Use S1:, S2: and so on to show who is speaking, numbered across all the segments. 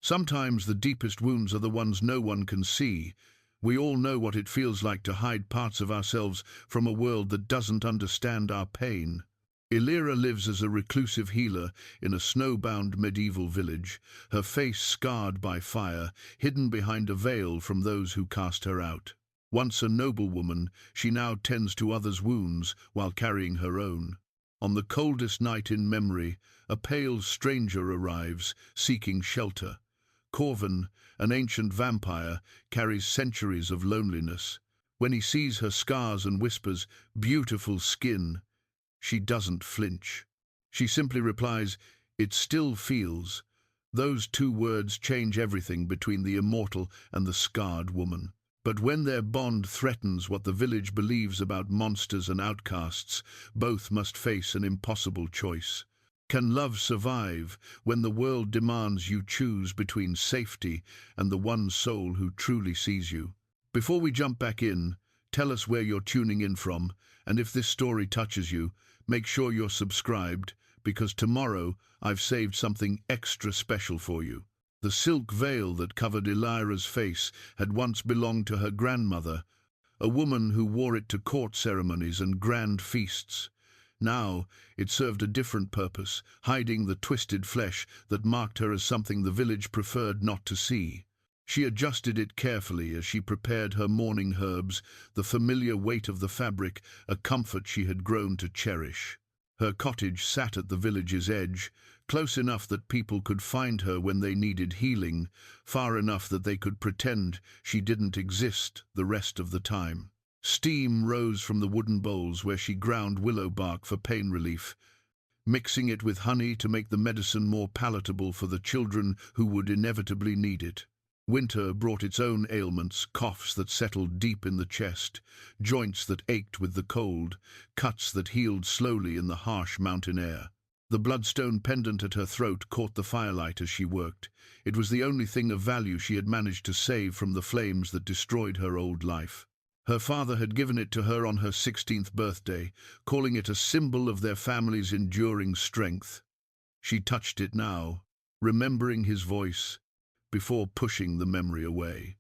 S1: Sometimes the deepest wounds are the ones no one can see. We all know what it feels like to hide parts of ourselves from a world that doesn't understand our pain. Elira lives as a reclusive healer in a snowbound medieval village, her face scarred by fire, hidden behind a veil from those who cast her out. Once a noblewoman, she now tends to others' wounds while carrying her own. On the coldest night in memory, a pale stranger arrives, seeking shelter. Corven, an ancient vampire, carries centuries of loneliness. When he sees her scars and whispers, "Beautiful skin," she doesn't flinch. She simply replies, "It still feels." Those two words change everything between the immortal and the scarred woman. But when their bond threatens what the village believes about monsters and outcasts, both must face an impossible choice. Can love survive when the world demands you choose between safety and the one soul who truly sees you? Before we jump back in, tell us where you're tuning in from, and if this story touches you, make sure you're subscribed, because tomorrow I've saved something extra special for you. The silk veil that covered Elira's face had once belonged to her grandmother, a woman who wore it to court ceremonies and grand feasts. Now it served a different purpose, hiding the twisted flesh that marked her as something the village preferred not to see. She adjusted it carefully as she prepared her mourning herbs, the familiar weight of the fabric, a comfort she had grown to cherish. Her cottage sat at the village's edge, close enough that people could find her when they needed healing, far enough that they could pretend she didn't exist the rest of the time. Steam rose from the wooden bowls where she ground willow bark for pain relief, mixing it with honey to make the medicine more palatable for the children who would inevitably need it. Winter brought its own ailments, coughs that settled deep in the chest, joints that ached with the cold, cuts that healed slowly in the harsh mountain air. The bloodstone pendant at her throat caught the firelight as she worked. It was the only thing of value she had managed to save from the flames that destroyed her old life. Her father had given it to her on her 16th birthday, calling it a symbol of their family's enduring strength. She touched it now, remembering his voice, before pushing the memory away.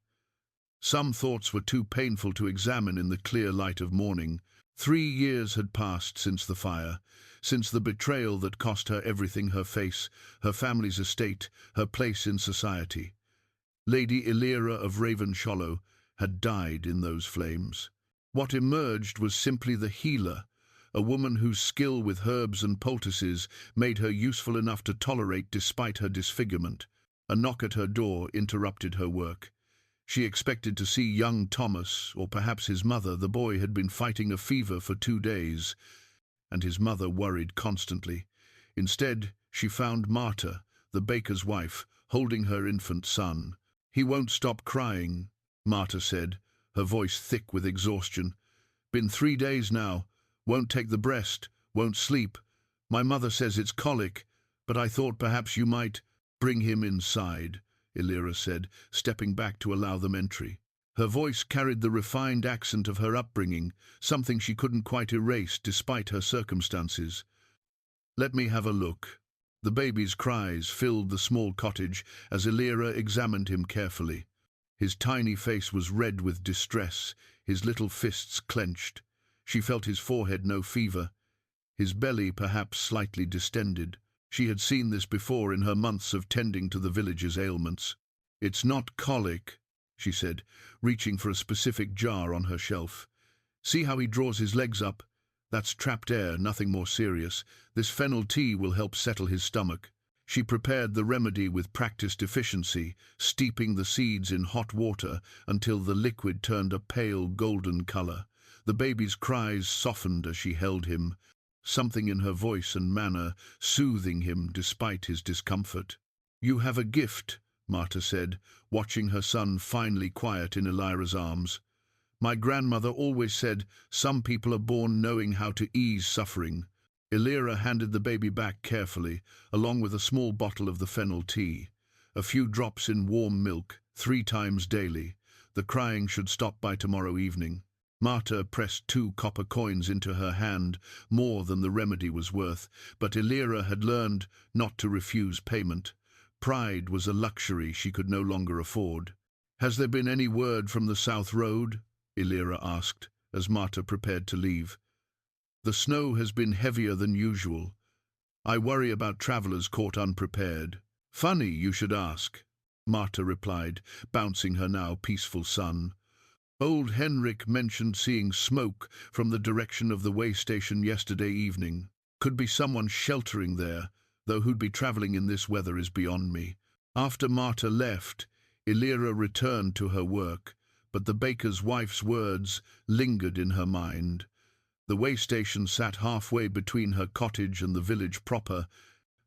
S1: Some thoughts were too painful to examine in the clear light of morning. 3 years had passed since the fire, since the betrayal that cost her everything: her face, her family's estate, her place in society. Lady Elira of Ravenshollow had died in those flames. What emerged was simply the healer, a woman whose skill with herbs and poultices made her useful enough to tolerate despite her disfigurement. A knock at her door interrupted her work. She expected to see young Thomas, or perhaps his mother. The boy had been fighting a fever for 2 days, and his mother worried constantly. Instead, she found Marta, the baker's wife, holding her infant son. "He won't stop crying," Marta said, her voice thick with exhaustion. "Been 3 days now. Won't take the breast, won't sleep. My mother says it's colic, but I thought perhaps you might—" "Bring him inside," Elira said, stepping back to allow them entry. Her voice carried the refined accent of her upbringing, something she couldn't quite erase despite her circumstances. "Let me have a look." The baby's cries filled the small cottage as Elira examined him carefully. His tiny face was red with distress, his little fists clenched. She felt his forehead no fever, his belly perhaps slightly distended. She had seen this before in her months of tending to the village's ailments. "It's not colic," she said, reaching for a specific jar on her shelf. "See how he draws his legs up? That's trapped air, nothing more serious. This fennel tea will help settle his stomach." She prepared the remedy with practiced efficiency, steeping the seeds in hot water until the liquid turned a pale golden color. The baby's cries softened as she held him, something in her voice and manner soothing him despite his discomfort. "You have a gift," Marta said, watching her son finally quiet in Elira's arms. "My grandmother always said some people are born knowing how to ease suffering." Elira handed the baby back carefully, along with a small bottle of the fennel tea. "A few drops in warm milk, 3 times daily. The crying should stop by tomorrow evening." Marta pressed 2 copper coins into her hand, more than the remedy was worth, but Elira had learned not to refuse payment. Pride was a luxury she could no longer afford. "Has there been any word from the South Road?" Elira asked, as Marta prepared to leave. "The snow has been heavier than usual. I worry about travellers caught unprepared." "Funny you should ask," Marta replied, bouncing her now peaceful son. "Old Henrik mentioned seeing smoke from the direction of the way station yesterday evening. Could be someone sheltering there, though who'd be travelling in this weather is beyond me." After Marta left, Elira returned to her work, but the baker's wife's words lingered in her mind. The way station sat halfway between her cottage and the village proper,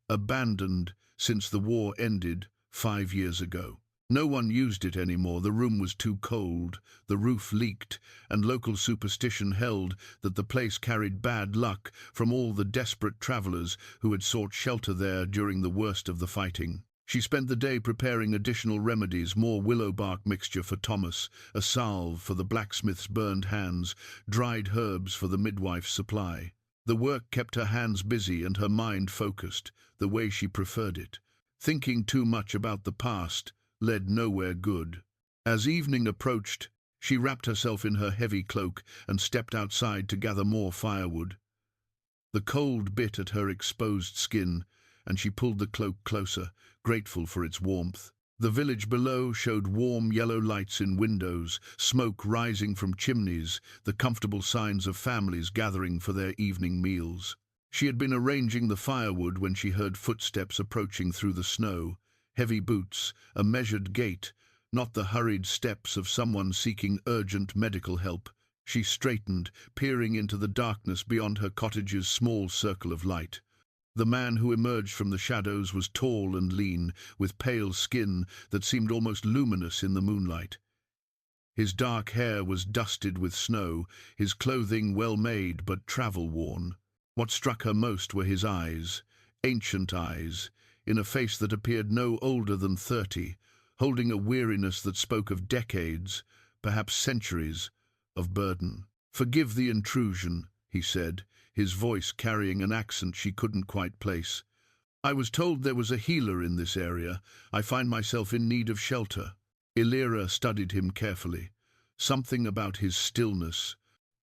S1: abandoned since the war ended 5 years ago. No one used it anymore. The room was too cold, the roof leaked, and local superstition held that the place carried bad luck from all the desperate travellers who had sought shelter there during the worst of the fighting. She spent the day preparing additional remedies, more willow bark mixture for Thomas, a salve for the blacksmith's burned hands, dried herbs for the midwife's supply. The work kept her hands busy and her mind focused, the way she preferred it. Thinking too much about the past led nowhere good. As evening approached, she wrapped herself in her heavy cloak and stepped outside to gather more firewood. The cold bit at her exposed skin, and she pulled the cloak closer, grateful for its warmth. The village below showed warm yellow lights in windows, smoke rising from chimneys, the comfortable signs of families gathering for their evening meals. She had been arranging the firewood when she heard footsteps approaching through the snow, heavy boots, a measured gait, not the hurried steps of someone seeking urgent medical help. She straightened, peering into the darkness beyond her cottage's small circle of light. The man who emerged from the shadows was tall and lean, with pale skin that seemed almost luminous in the moonlight. His dark hair was dusted with snow, his clothing well-made but travel-worn. What struck her most were his eyes, ancient eyes, in a face that appeared no older than 30, holding a weariness that spoke of decades, perhaps centuries, of burden. "Forgive the intrusion," he said, his voice carrying an accent she couldn't quite place. "I was told there was a healer in this area. I find myself in need of shelter." Elira studied him carefully. Something about his stillness,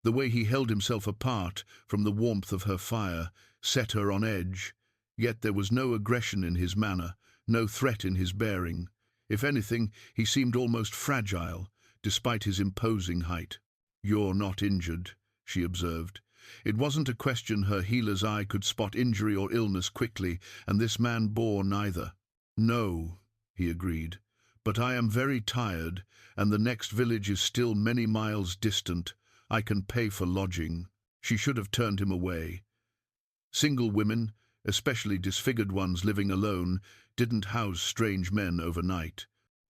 S1: the way he held himself apart from the warmth of her fire, set her on edge. Yet there was no aggression in his manner, no threat in his bearing. If anything, he seemed almost fragile, despite his imposing height. "You're not injured," she observed. It wasn't a question. Her healer's eye could spot injury or illness quickly, and this man bore neither. "No," he agreed, "but I am very tired, and the next village is still many miles distant. I can pay for lodging." She should have turned him away. Single women, especially disfigured ones living alone, didn't house strange men overnight.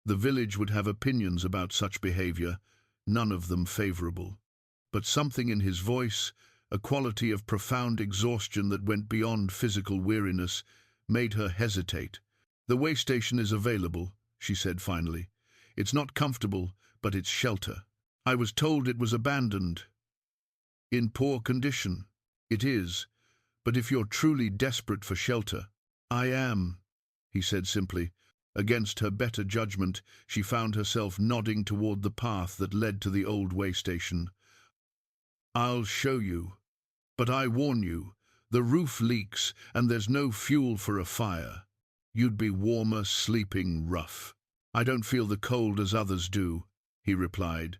S1: The village would have opinions about such behavior, none of them favorable. But something in his voice, a quality of profound exhaustion that went beyond physical weariness, made her hesitate. "The way station is available," she said finally. "It's not comfortable, but it's shelter. I was told it was abandoned." "In poor condition." "It is, but if you're truly desperate for shelter—" "I am," he said simply. Against her better judgment, she found herself nodding toward the path that led to the old way station. "I'll show you. But I warn you, the roof leaks and there's no fuel for a fire. You'd be warmer sleeping rough." "I don't feel the cold as others do," he replied.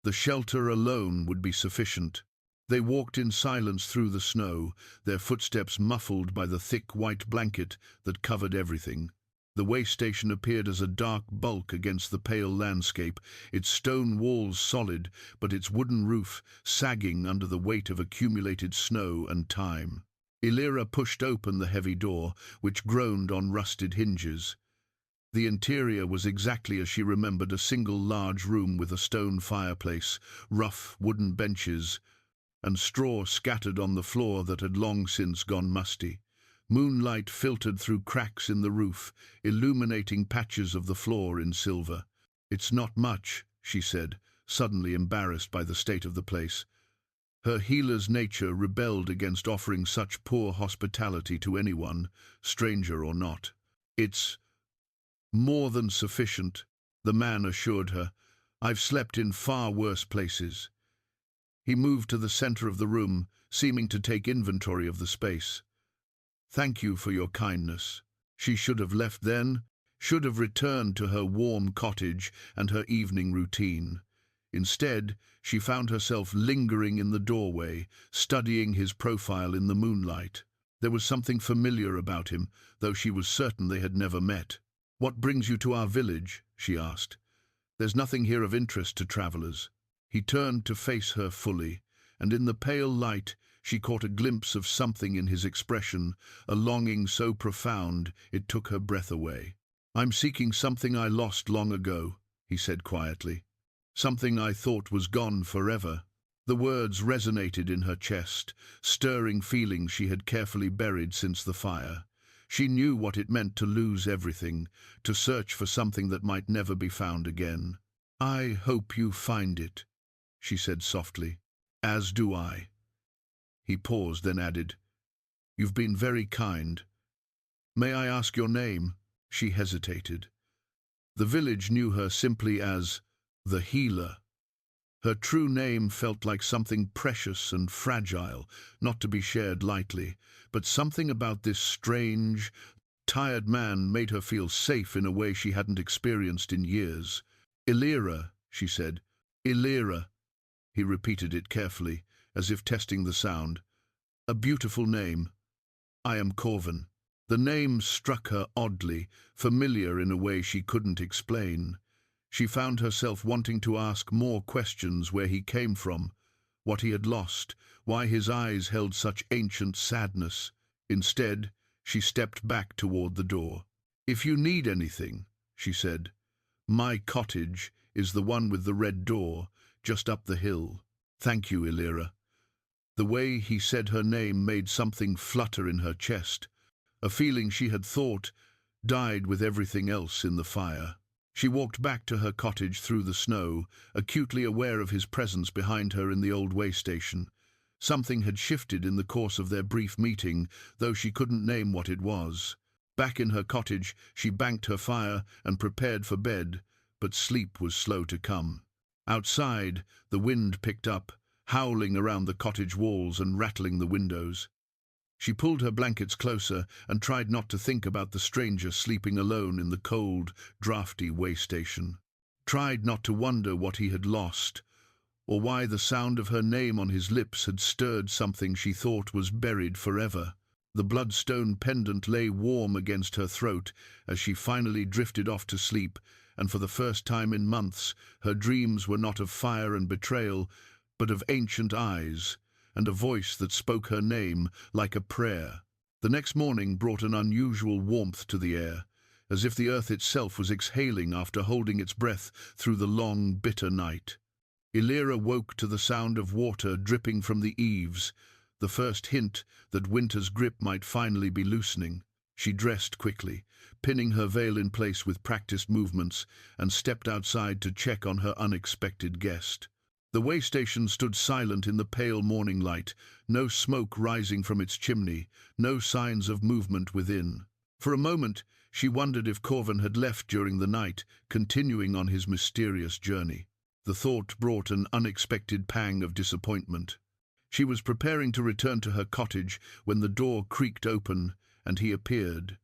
S1: The shelter alone would be sufficient. They walked in silence through the snow, their footsteps muffled by the thick white blanket that covered everything. The way station appeared as a dark bulk against the pale landscape, its stone walls solid, but its wooden roof sagging under the weight of accumulated snow and time. Elira pushed open the heavy door, which groaned on rusted hinges. The interior was exactly as she remembered, a single large room with a stone fireplace, rough wooden benches, and straw scattered on the floor that had long since gone musty. Moonlight filtered through cracks in the roof, illuminating patches of the floor in silver. "It's not much," she said, suddenly embarrassed by the state of the place. Her healer's nature rebelled against offering such poor hospitality to anyone, stranger or not. "It's More than sufficient, the man assured her. I've slept in far worse places. He moved to the center of the room, seeming to take inventory of the space. Thank you for your kindness. She should have left then, should have returned to her warm cottage and her evening routine. Instead, she found herself lingering in the doorway, studying his profile in the moonlight. There was something familiar about him, though she was certain they had never met. What brings you to our village? She asked. There's nothing here of interest to travelers. He turned to face her fully, and in the pale light she caught a glimpse of something in his expression, a longing so profound it took her breath away. I'm seeking something I lost long ago, he said quietly. Something I thought was gone forever. The words resonated in her chest, stirring feelings she had carefully buried since the fire. She knew what it meant to lose everything, to search for something that might never be found again. I hope you find it, she said softly. As do I. He paused, then added, You've been very kind. May I ask your name? She hesitated. The village knew her simply as the healer. Her true name felt like something precious and fragile, not to be shared lightly, but something about this strange, tired man made her feel safe in a way she hadn't experienced in years. Elira, she said. Elira. He repeated it carefully, as if testing the sound. A beautiful name. I am Corven. The name struck her oddly, familiar in a way she couldn't explain. She found herself wanting to ask more questions: where he came from, what he had lost, why his eyes held such ancient sadness. Instead, she stepped back toward the door. If you need anything, she said, my cottage is the one with the red door, just up the hill. Thank you, Elira. The way he said her name made something flutter in her chest, a feeling she had thought died with everything else in the fire. She walked back to her cottage through the snow, acutely aware of his presence behind her in the old way station. Something had shifted in the course of their brief meeting, though she couldn't name what it was. Back in her cottage, she banked her fire and prepared for bed, but sleep was slow to come. Outside, the wind picked up, howling around the cottage walls and rattling the windows. She pulled her blankets closer and tried not to think about the stranger sleeping alone in the cold, drafty way station. Tried not to wonder what he had lost, or why the sound of her name on his lips had stirred something she thought was buried forever. The bloodstone pendant lay warm against her throat as she finally drifted off to sleep, and for the first time in months her dreams were not of fire and betrayal, but of ancient eyes, and a voice that spoke her name like a prayer. The next morning brought an unusual warmth to the air, as if the earth itself was exhaling after holding its breath through the long, bitter night. Elira woke to the sound of water dripping from the eaves, the first hint that winter's grip might finally be loosening. She dressed quickly, pinning her veil in place with practiced movements, and stepped outside to check on her unexpected guest. The way station stood silent in the pale morning light, no smoke rising from its chimney, no signs of movement within. For a moment, she wondered if Corven had left during the night, continuing on his mysterious journey. The thought brought an unexpected pang of disappointment. She was preparing to return to her cottage when the door creaked open and he appeared.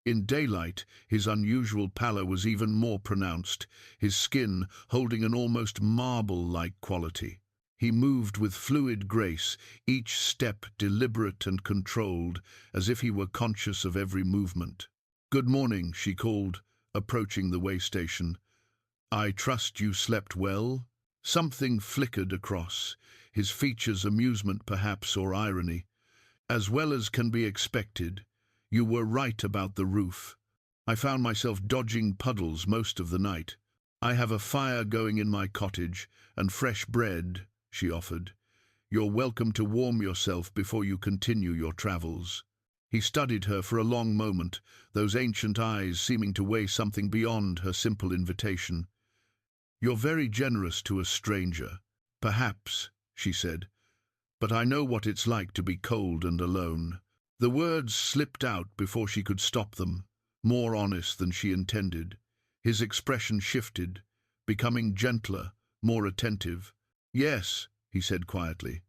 S1: In daylight, his unusual pallor was even more pronounced, his skin holding an almost marble-like quality. He moved with fluid grace, each step deliberate and controlled, as if he were conscious of every movement. "Good morning," she called, approaching the way station. "I trust you slept well?" Something flickered across, his features amusement perhaps or irony. "As well as can be expected. You were right about the roof. I found myself dodging puddles most of the night. I have a fire going in my cottage, and fresh bread," she offered. "You're welcome to warm yourself before you continue your travels." He studied her for a long moment, those ancient eyes seeming to weigh something beyond her simple invitation. "You're very generous to a stranger." "Perhaps," she said, "but I know what it's like to be cold and alone." The words slipped out before she could stop them. more honest than she intended. His expression shifted, becoming gentler, more attentive. "Yes," he said quietly,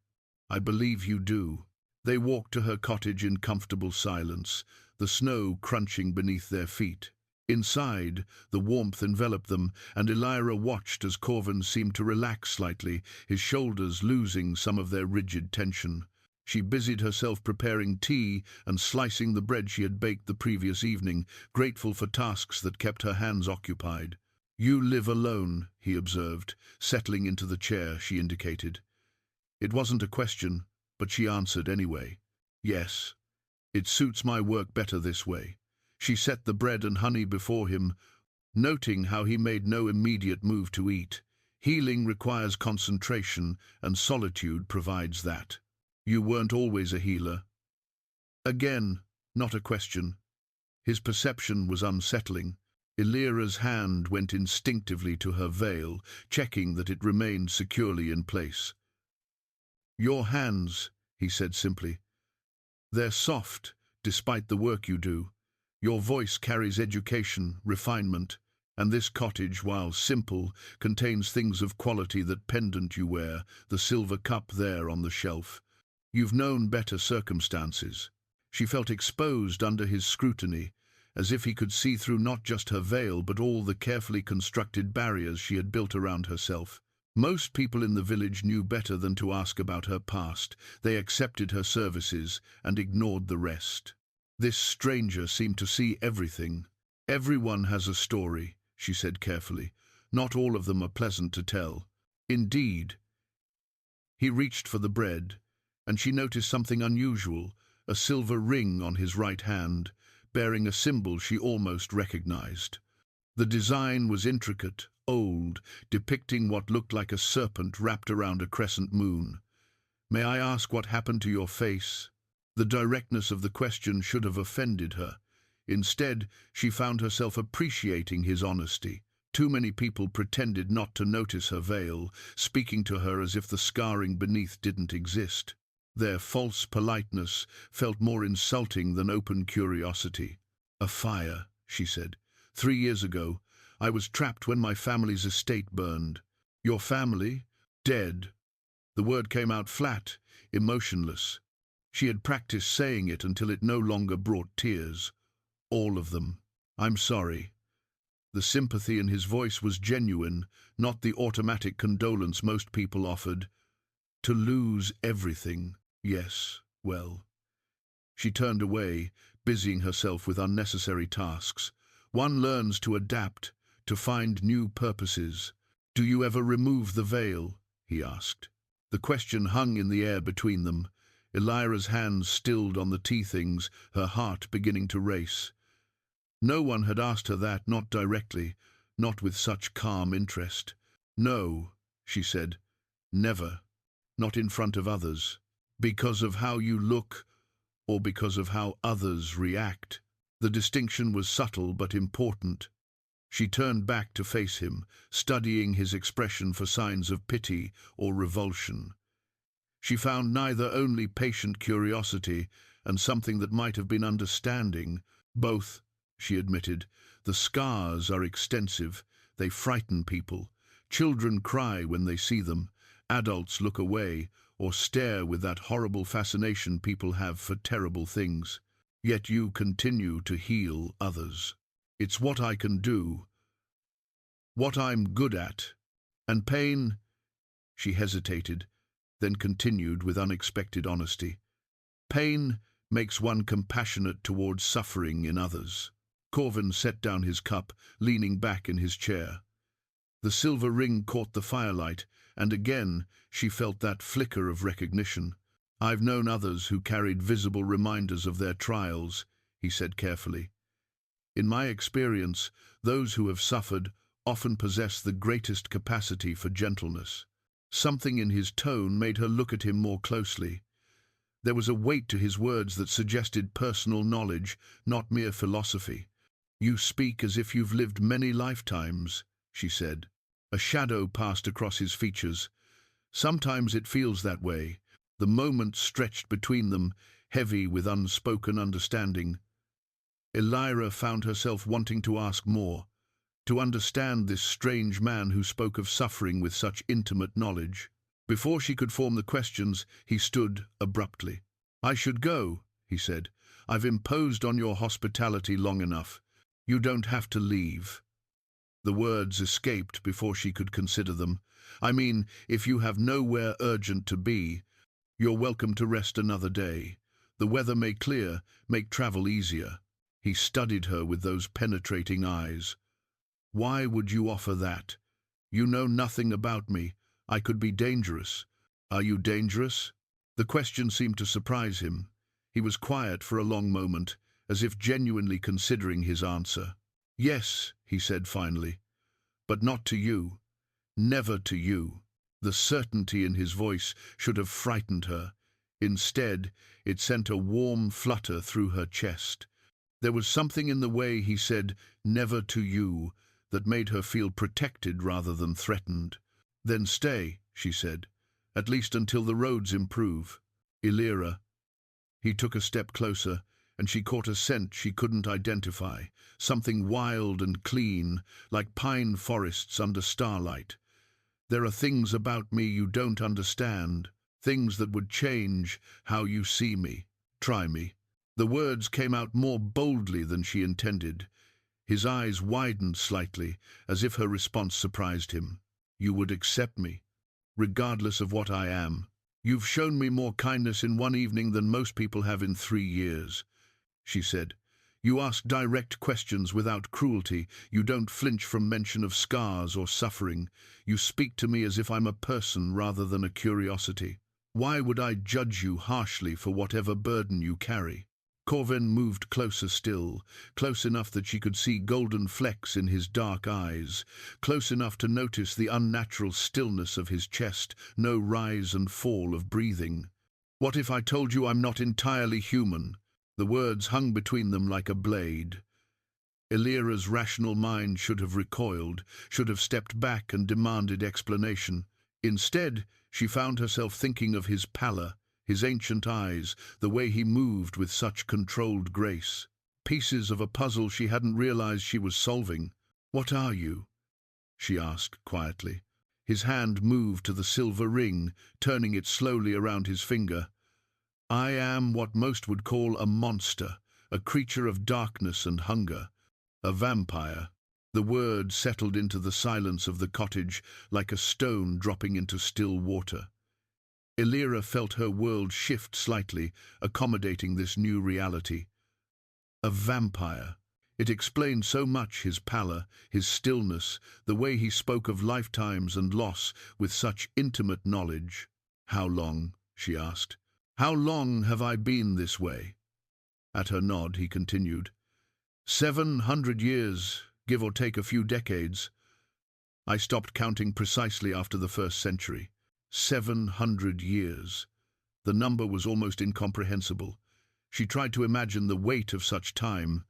S1: "I believe you do." They walked to her cottage in comfortable silence, the snow crunching beneath their feet. Inside, the warmth enveloped them, and Elira watched as Corven seemed to relax slightly, his shoulders losing some of their rigid tension. She busied herself preparing tea and slicing the bread she had baked the previous evening, grateful for tasks that kept her hands occupied. "You live alone," he observed, settling into the chair she indicated. It wasn't a question, but she answered anyway. "Yes, it suits my work better this way." She set the bread and honey before him, noting how he made no immediate move to eat. Healing requires concentration, and solitude provides that. "You weren't always a healer." Again, not a question. His perception was unsettling. Elira's hand went instinctively to her veil, checking that it remained securely in place. "Your hands," he said simply. "They're soft, despite the work you do. Your voice carries education, refinement, and this cottage, while simple, contains things of quality. That pendant you wear, the silver cup there on the shelf. You've known better circumstances." She felt exposed under his scrutiny, as if he could see through not just her veil but all the carefully constructed barriers she had built around herself. Most people in the village knew better than to ask about her past. They accepted her services and ignored the rest. This stranger seemed to see everything. "Everyone has a story," she said carefully. "Not all of them are pleasant to tell." "Indeed." He reached for the bread, and she noticed something unusual, a silver ring on his right hand, bearing a symbol she almost recognized. The design was intricate, old, depicting what looked like a serpent wrapped around a crescent moon. "May I ask what happened to your face?" The directness of the question should have offended her. Instead, she found herself appreciating his honesty. Too many people pretended not to notice her veil, speaking to her as if the scarring beneath didn't exist. Their false politeness felt more insulting than open curiosity. "A fire," she said. "3 years ago, I was trapped when my family's estate burned." "Your family? Dead?" The word came out flat, emotionless. She had practiced saying it until it no longer brought tears. "All of them. I'm sorry." The sympathy in his voice was genuine, not the automatic condolence most people offered. "To lose everything, yes, well." She turned away, busying herself with unnecessary tasks. "One learns to adapt, to find new purposes." "Do you ever remove the veil?" he asked. The question hung in the air between them. Elira's hands stilled on the tea things, her heart beginning to race. No one had asked her that, not directly, not with such calm interest. "No," she said, "never. Not in front of others." "Because of how you look, or because of how others react?" The distinction was subtle but important. She turned back to face him, studying his expression for signs of pity or revulsion. She found neither, only patient curiosity and something that might have been understanding. "Both," she admitted. "The scars are extensive. They frighten people. Children cry when they see them. Adults look away or stare with that horrible fascination people have for terrible things. Yet you continue to heal others." "It's what I can do. What I'm good at. And pain—" She hesitated, then continued with unexpected honesty. "Pain makes one compassionate towards suffering in others." Corven set down his cup, leaning back in his chair. The silver ring caught the firelight, and again she felt that flicker of recognition. "I've known others who carried visible reminders of their trials," he said carefully. "In my experience, those who have suffered often possess the greatest capacity for gentleness." Something in his tone made her look at him more closely. There was a weight to his words that suggested personal knowledge, not mere philosophy. "You speak as if you've lived many lifetimes," she said. A shadow passed across his features. "Sometimes it feels that way." The moment stretched between them, heavy with unspoken understanding. Elira found herself wanting to ask more, to understand this strange man who spoke of suffering with such intimate knowledge. Before she could form the questions, he stood abruptly. "I should go," he said. "I've imposed on your hospitality long enough. You don't have to leave." The words escaped before she could consider them. "I mean, if you have nowhere urgent to be, you're welcome to rest another day. The weather may clear, make travel easier." He studied her with those penetrating eyes. "Why would you offer that? You know nothing about me. I could be dangerous." "Are you dangerous?" The question seemed to surprise him. He was quiet for a long moment, as if genuinely considering his answer. "Yes," he said finally, "but not to you. Never to you." The certainty in his voice should have frightened her. Instead, it sent a warm flutter through her chest. There was something in the way he said, "never to you," that made her feel protected rather than threatened. "Then stay," she said, "at least until the roads improve." "Elira." He took a step closer, and she caught a scent she couldn't identify, something wild and clean, like pine forests under starlight. "There are things about me you don't understand, things that would change how you see me. Try me." The words came out more boldly than she intended. His eyes widened slightly, as if her response surprised him. "You would accept me, regardless of what I am. You've shown me more kindness in one evening than most people have in 3 years, she said. "You ask direct questions without cruelty. You don't flinch from mention of scars or suffering. You speak to me as if I'm a person rather than a curiosity. Why would I judge you harshly for whatever burden you carry?" Corven moved closer still, close enough that she could see golden flecks in his dark eyes, close enough to notice the unnatural stillness of his chest, no rise and fall of breathing. "What if I told you I'm not entirely human?" The words hung between them like a blade. Elira's rational mind should have recoiled, should have stepped back and demanded explanation. Instead, she found herself thinking of his pallor, his ancient eyes, the way he moved with such controlled grace. Pieces of a puzzle she hadn't realized she was solving. "What are you?" she asked quietly. His hand moved to the silver ring, turning it slowly around his finger. "I am what most would call a monster, a creature of darkness and hunger, a vampire." The word settled into the silence of the cottage like a stone dropping into still water. Elira felt her world shift slightly, accommodating this new reality. A vampire. It explained so much: his pallor, his stillness, the way he spoke of lifetimes and loss with such intimate knowledge. "How long?" she asked. "How long have I been this way?" At her nod, he continued. 700 years, give or take a few decades. I stopped counting precisely after the first century. 700 years. The number was almost incomprehensible. She tried to imagine the weight of such time,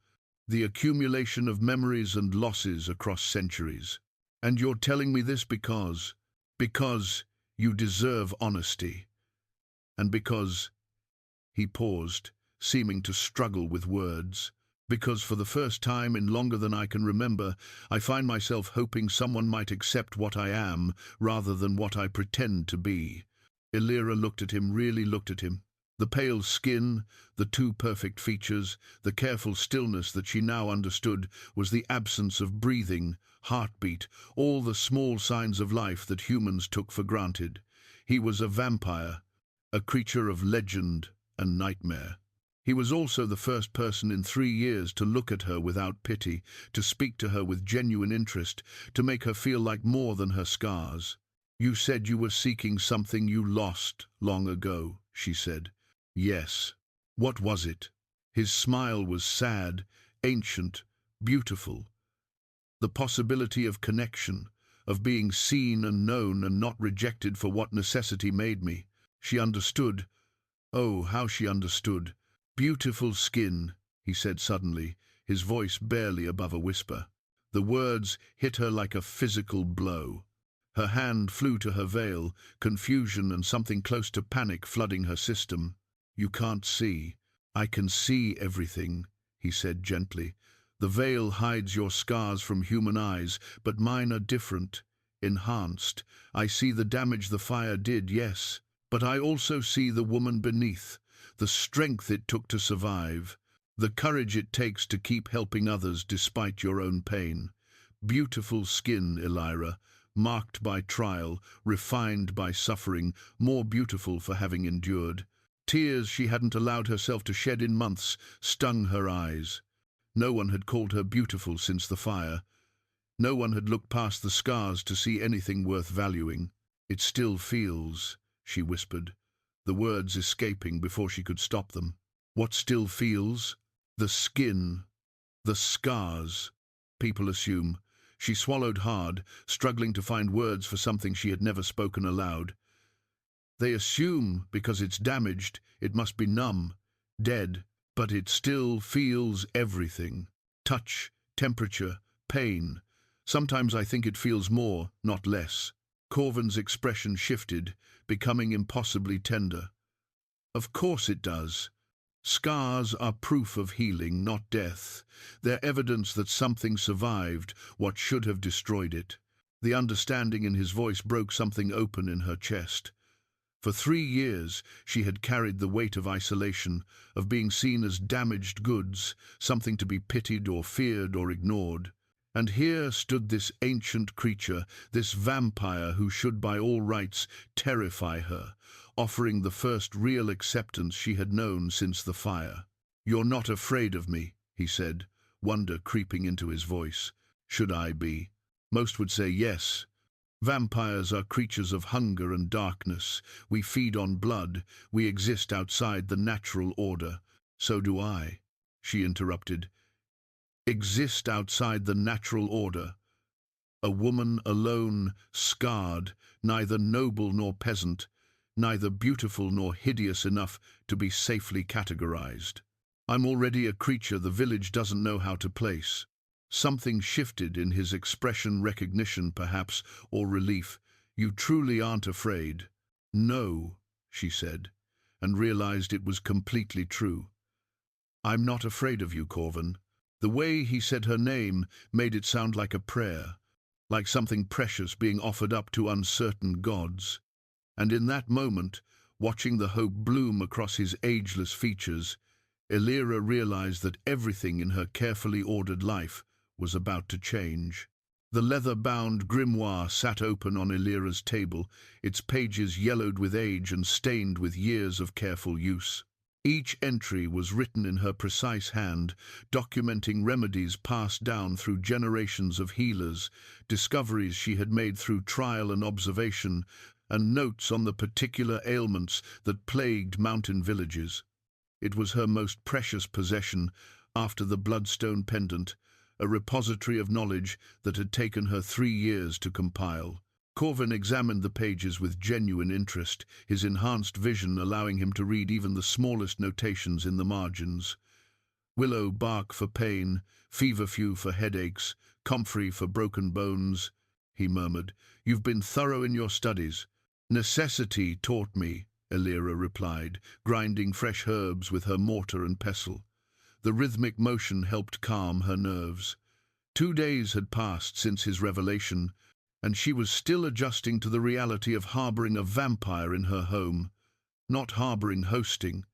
S1: the accumulation of memories and losses across centuries. "And you're telling me this because you deserve honesty. And because—" He paused, seeming to struggle with words. "Because for the first time in longer than I can remember, I find myself hoping someone might accept what I am rather than what I pretend to be." Elira looked at him, really looked at him. The pale skin, the too perfect features, the careful stillness that she now understood was the absence of breathing, heartbeat, all the small signs of life that humans took for granted. He was a vampire, a creature of legend and nightmare. He was also the first person in 3 years to look at her without pity, to speak to her with genuine interest, to make her feel like more than her scars. "You said you were seeking something you lost long ago," she said. "Yes." "What was it?" His smile was sad, ancient, beautiful. "The possibility of connection, of being seen and known and not rejected for what necessity made me." She understood. Oh, how she understood. "Beautiful skin," he said suddenly, his voice barely above a whisper. The words hit her like a physical blow. Her hand flew to her veil, confusion and something close to panic flooding her system. "You can't see. I can see everything," he said gently. The veil hides your scars from human eyes, but mine are different, enhanced. I see the damage the fire did, yes, but I also see the woman beneath, the strength it took to survive, the courage it takes to keep helping others despite your own pain. Beautiful skin, Elira, marked by trial, refined by suffering, more beautiful for having endured. Tears she hadn't allowed herself to shed in months stung her eyes. No one had called her beautiful since the fire. No one had looked past the scars to see anything worth valuing. It still feels, she whispered, the words escaping before she could stop them. What still feels? The skin, the scars, people assume. She swallowed hard, struggling to find words for something she had never spoken aloud. They assume because it's damaged, it must be numb, dead, but it still feels everything. Touch, temperature, pain. Sometimes I think it feels more, not less. Corven's expression shifted, becoming impossibly tender. Of course it does. Scars are proof of healing, not death. They're evidence that something survived, what should have destroyed it. The understanding in his voice broke something open in her chest. For 3 years she had carried the weight of isolation, of being seen as damaged goods, something to be pitied or feared or ignored. And here stood this ancient creature, this vampire who should by all rights terrify her, offering the first real acceptance she had known since the fire. "You're not afraid of me," he said, wonder creeping into his voice. "Should I be?" Most would say yes. Vampires are creatures of hunger and darkness. We feed on blood. We exist outside the natural order. "So do I," she interrupted. "Exist outside the natural order. A woman alone, scarred, neither noble nor peasant, neither beautiful nor hideous enough to be safely categorized. I'm already a creature the village doesn't know how to place." Something shifted in his expression, recognition perhaps, or relief. "You truly aren't afraid?" "No," she said, and realized it was completely true. "I'm not afraid of you, Corven." The way he said her name made it sound like a prayer, like something precious being offered up to uncertain gods. And in that moment, watching the hope bloom across his ageless features, Elira realized that everything in her carefully ordered life was about to change. The leather-bound grimoire sat open on Elira's table, its pages yellowed with age and stained with years of careful use. Each entry was written in her precise hand, documenting remedies passed down through generations of healers, discoveries she had made through trial and observation, and notes on the particular ailments that plagued mountain villages. It was her most precious possession after the bloodstone pendant, a repository of knowledge that had taken her 3 years to compile. Corven examined the pages with genuine interest, his enhanced vision allowing him to read even the smallest notations in the margins. "Willow bark for pain, feverfew for headaches, comfrey for broken bones," he murmured. "You've been thorough in your studies." "Necessity taught me," Elira replied, grinding fresh herbs with her mortar and pestle. The rhythmic motion helped calm her nerves. 2 days had passed since his revelation, and she was still adjusting to the reality of harboring a vampire in her home, not harboring hosting.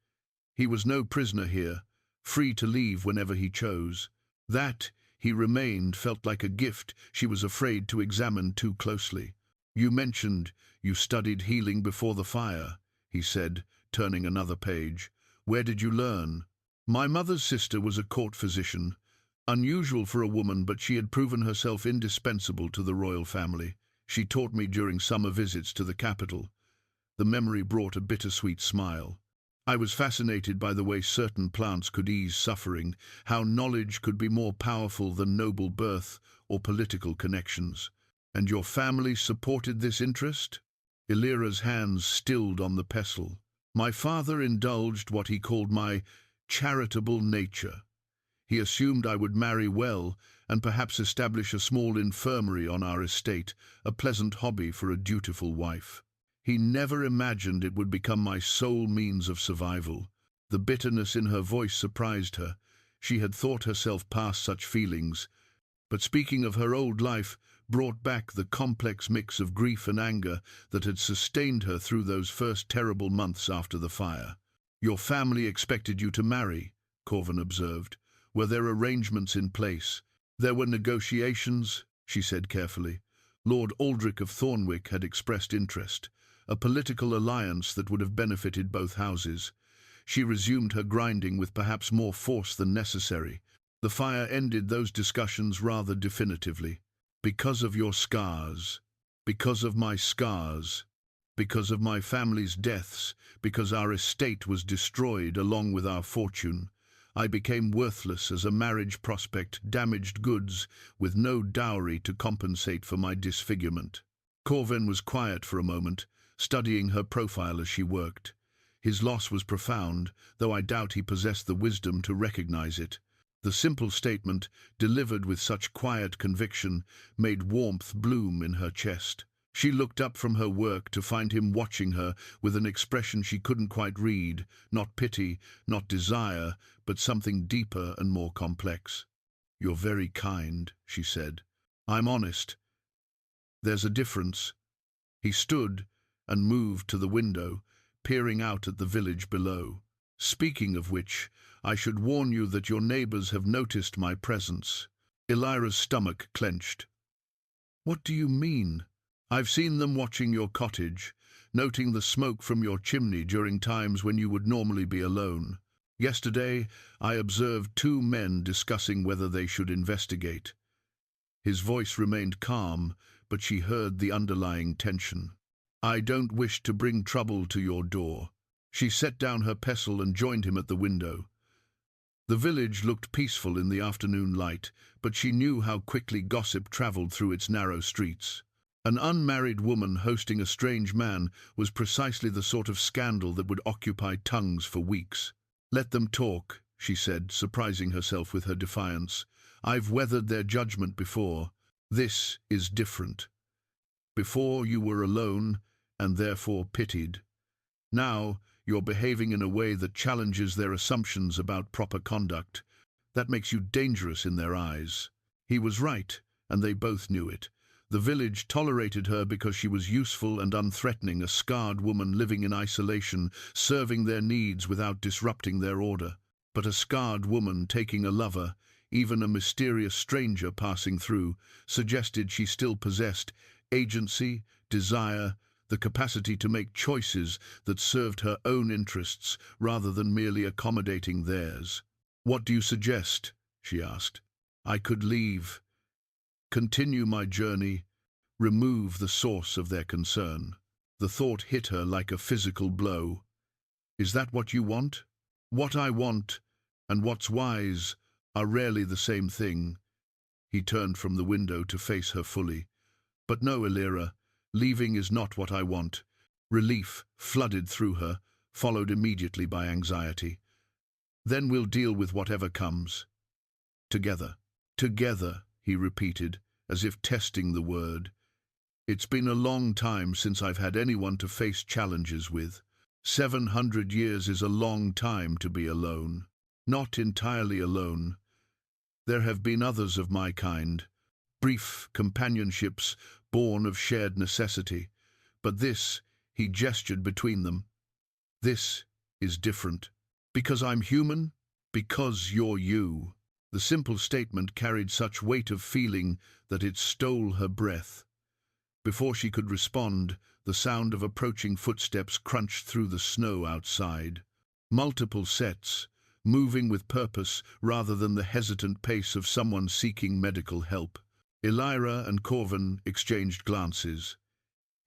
S1: He was no prisoner here, free to leave whenever he chose. That, he remained, felt like a gift she was afraid to examine too closely. "You mentioned you studied healing before the fire," he said, turning another page. "Where did you learn?" "My mother's sister was a court physician. Unusual for a woman, but she had proven herself indispensable to the royal family. She taught me during summer visits to the capital." The memory brought a bittersweet smile. "I was fascinated by the way certain plants could ease suffering, how knowledge could be more powerful than noble birth or political connections." "And your family supported this interest?" Elira's hands stilled on the pestle. "My father indulged what he called my charitable nature. He assumed I would marry well and perhaps establish a small infirmary on our estate, a pleasant hobby for a dutiful wife. He never imagined it would become my sole means of survival." The bitterness in her voice surprised her. She had thought herself past such feelings, but speaking of her old life brought back the complex mix of grief and anger that had sustained her through those first terrible months after the fire. "Your family expected you to marry," Corven observed. "Were there arrangements in place?" "There were negotiations," she said carefully. "Lord Aldrich of Thornwick had expressed interest, a political alliance that would have benefited both houses." She resumed her grinding with perhaps more force than necessary. "The fire ended those discussions rather definitively. Because of your scars, because of my scars, because of my family's deaths, because our estate was destroyed along with our fortune, I became worthless as a marriage prospect, damaged goods, with no dowry to compensate for my disfigurement." Corven was quiet for a moment, studying her profile as she worked. His loss was profound, though I doubt he possessed the wisdom to recognize it. The simple statement, delivered with such quiet conviction, made warmth bloom in her chest. She looked up from her work to find him watching her with an expression she couldn't quite read, not pity, not desire, but something deeper and more complex. "You're very kind," she said. "I'm honest. There's a difference." He stood and moved to the window, peering out at the village below. "Speaking of which, I should warn you that your neighbors have noticed my presence." Elira's stomach clenched. "What do you mean?" "I've seen them watching your cottage, noting the smoke from your chimney during times when you would normally be alone. Yesterday, I observed two men discussing whether they should investigate." His voice remained calm, but she heard the underlying tension. "I don't wish to bring trouble to your door." She set down her pestle and joined him at the window. The village looked peaceful in the afternoon light, but she knew how quickly gossip travelled through its narrow streets. An unmarried woman hosting a strange man was precisely the sort of scandal that would occupy tongues for weeks. "Let them talk," she said, surprising herself with her defiance. "I've weathered their judgment before. This is different. Before you were alone, and therefore pitied. Now you're behaving in a way that challenges their assumptions about proper conduct. That makes you dangerous in their eyes." He was right, and they both knew it. The village tolerated her because she was useful and unthreatening, a scarred woman living in isolation, serving their needs without disrupting their order. But a scarred woman taking a lover, even a mysterious stranger passing through, suggested she still possessed agency, desire, the capacity to make choices that served her own interests rather than merely accommodating theirs. "What do you suggest?" she asked. "I could leave, continue my journey, remove the source of their concern." The thought hit her like a physical blow. "Is that what you want?" "What I want and what's wise are rarely the same thing." He turned from the window to face her fully. "But no, Elira, leaving is not what I want." Relief flooded through her, followed immediately by anxiety. "Then we'll deal with whatever comes. Together." "Together," he repeated, as if testing the word. "It's been a long time since I've had anyone to face challenges with. 700 years is a long time to be alone." "Not entirely alone. There have been others of my kind, brief companionships born of shared necessity. But this," he gestured between them, "this is different. Because I'm human, because you're you." The simple statement carried such weight of feeling that it stole her breath. Before she could respond, the sound of approaching footsteps crunched through the snow outside. Multiple sets, moving with purpose rather than the hesitant pace of someone seeking medical help. Elira and Corven exchanged glances.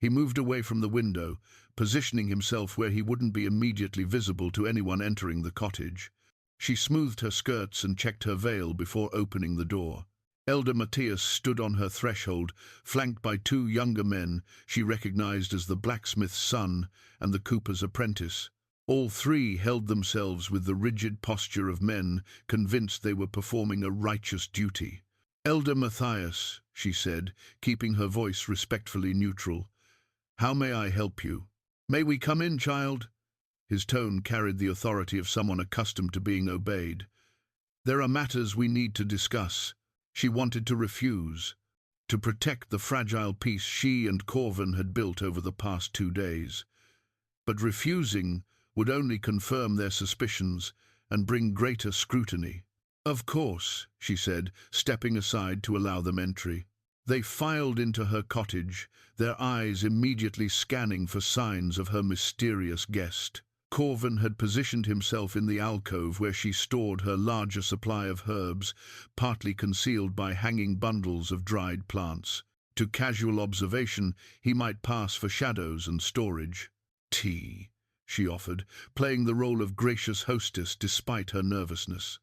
S1: He moved away from the window, positioning himself where he wouldn't be immediately visible to anyone entering the cottage. She smoothed her skirts and checked her veil before opening the door. Elder Matthias stood on her threshold, flanked by two younger men she recognized as the blacksmith's son and the cooper's apprentice. All three held themselves with the rigid posture of men convinced they were performing a righteous duty. "Elder Matthias," she said, keeping her voice respectfully neutral, "how may I help you?" "May we come in, child?" His tone carried the authority of someone accustomed to being obeyed. There are matters we need to discuss. She wanted to refuse, to protect the fragile peace she and Corven had built over the past 2 days. But refusing would only confirm their suspicions and bring greater scrutiny. "Of course," she said, stepping aside to allow them entry. They filed into her cottage, their eyes immediately scanning for signs of her mysterious guest. Corven had positioned himself in the alcove where she stored her larger supply of herbs, partly concealed by hanging bundles of dried plants. To casual observation, he might pass for shadows and storage. "Tea," she offered, playing the role of gracious hostess despite her nervousness.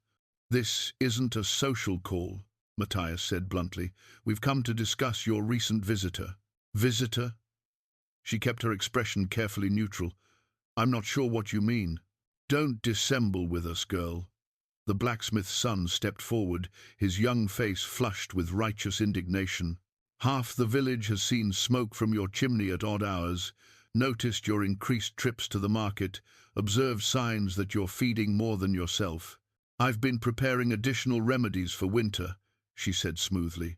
S1: "This isn't a social call," Matthias said bluntly. "We've come to discuss your recent visitor." "Visitor?" She kept her expression carefully neutral. "I'm not sure what you mean." "Don't dissemble with us, girl." The blacksmith's son stepped forward, his young face flushed with righteous indignation. "Half the village has seen smoke from your chimney at odd hours, noticed your increased trips to the market, observed signs that you're feeding more than yourself. I've been preparing additional remedies for winter," she said smoothly.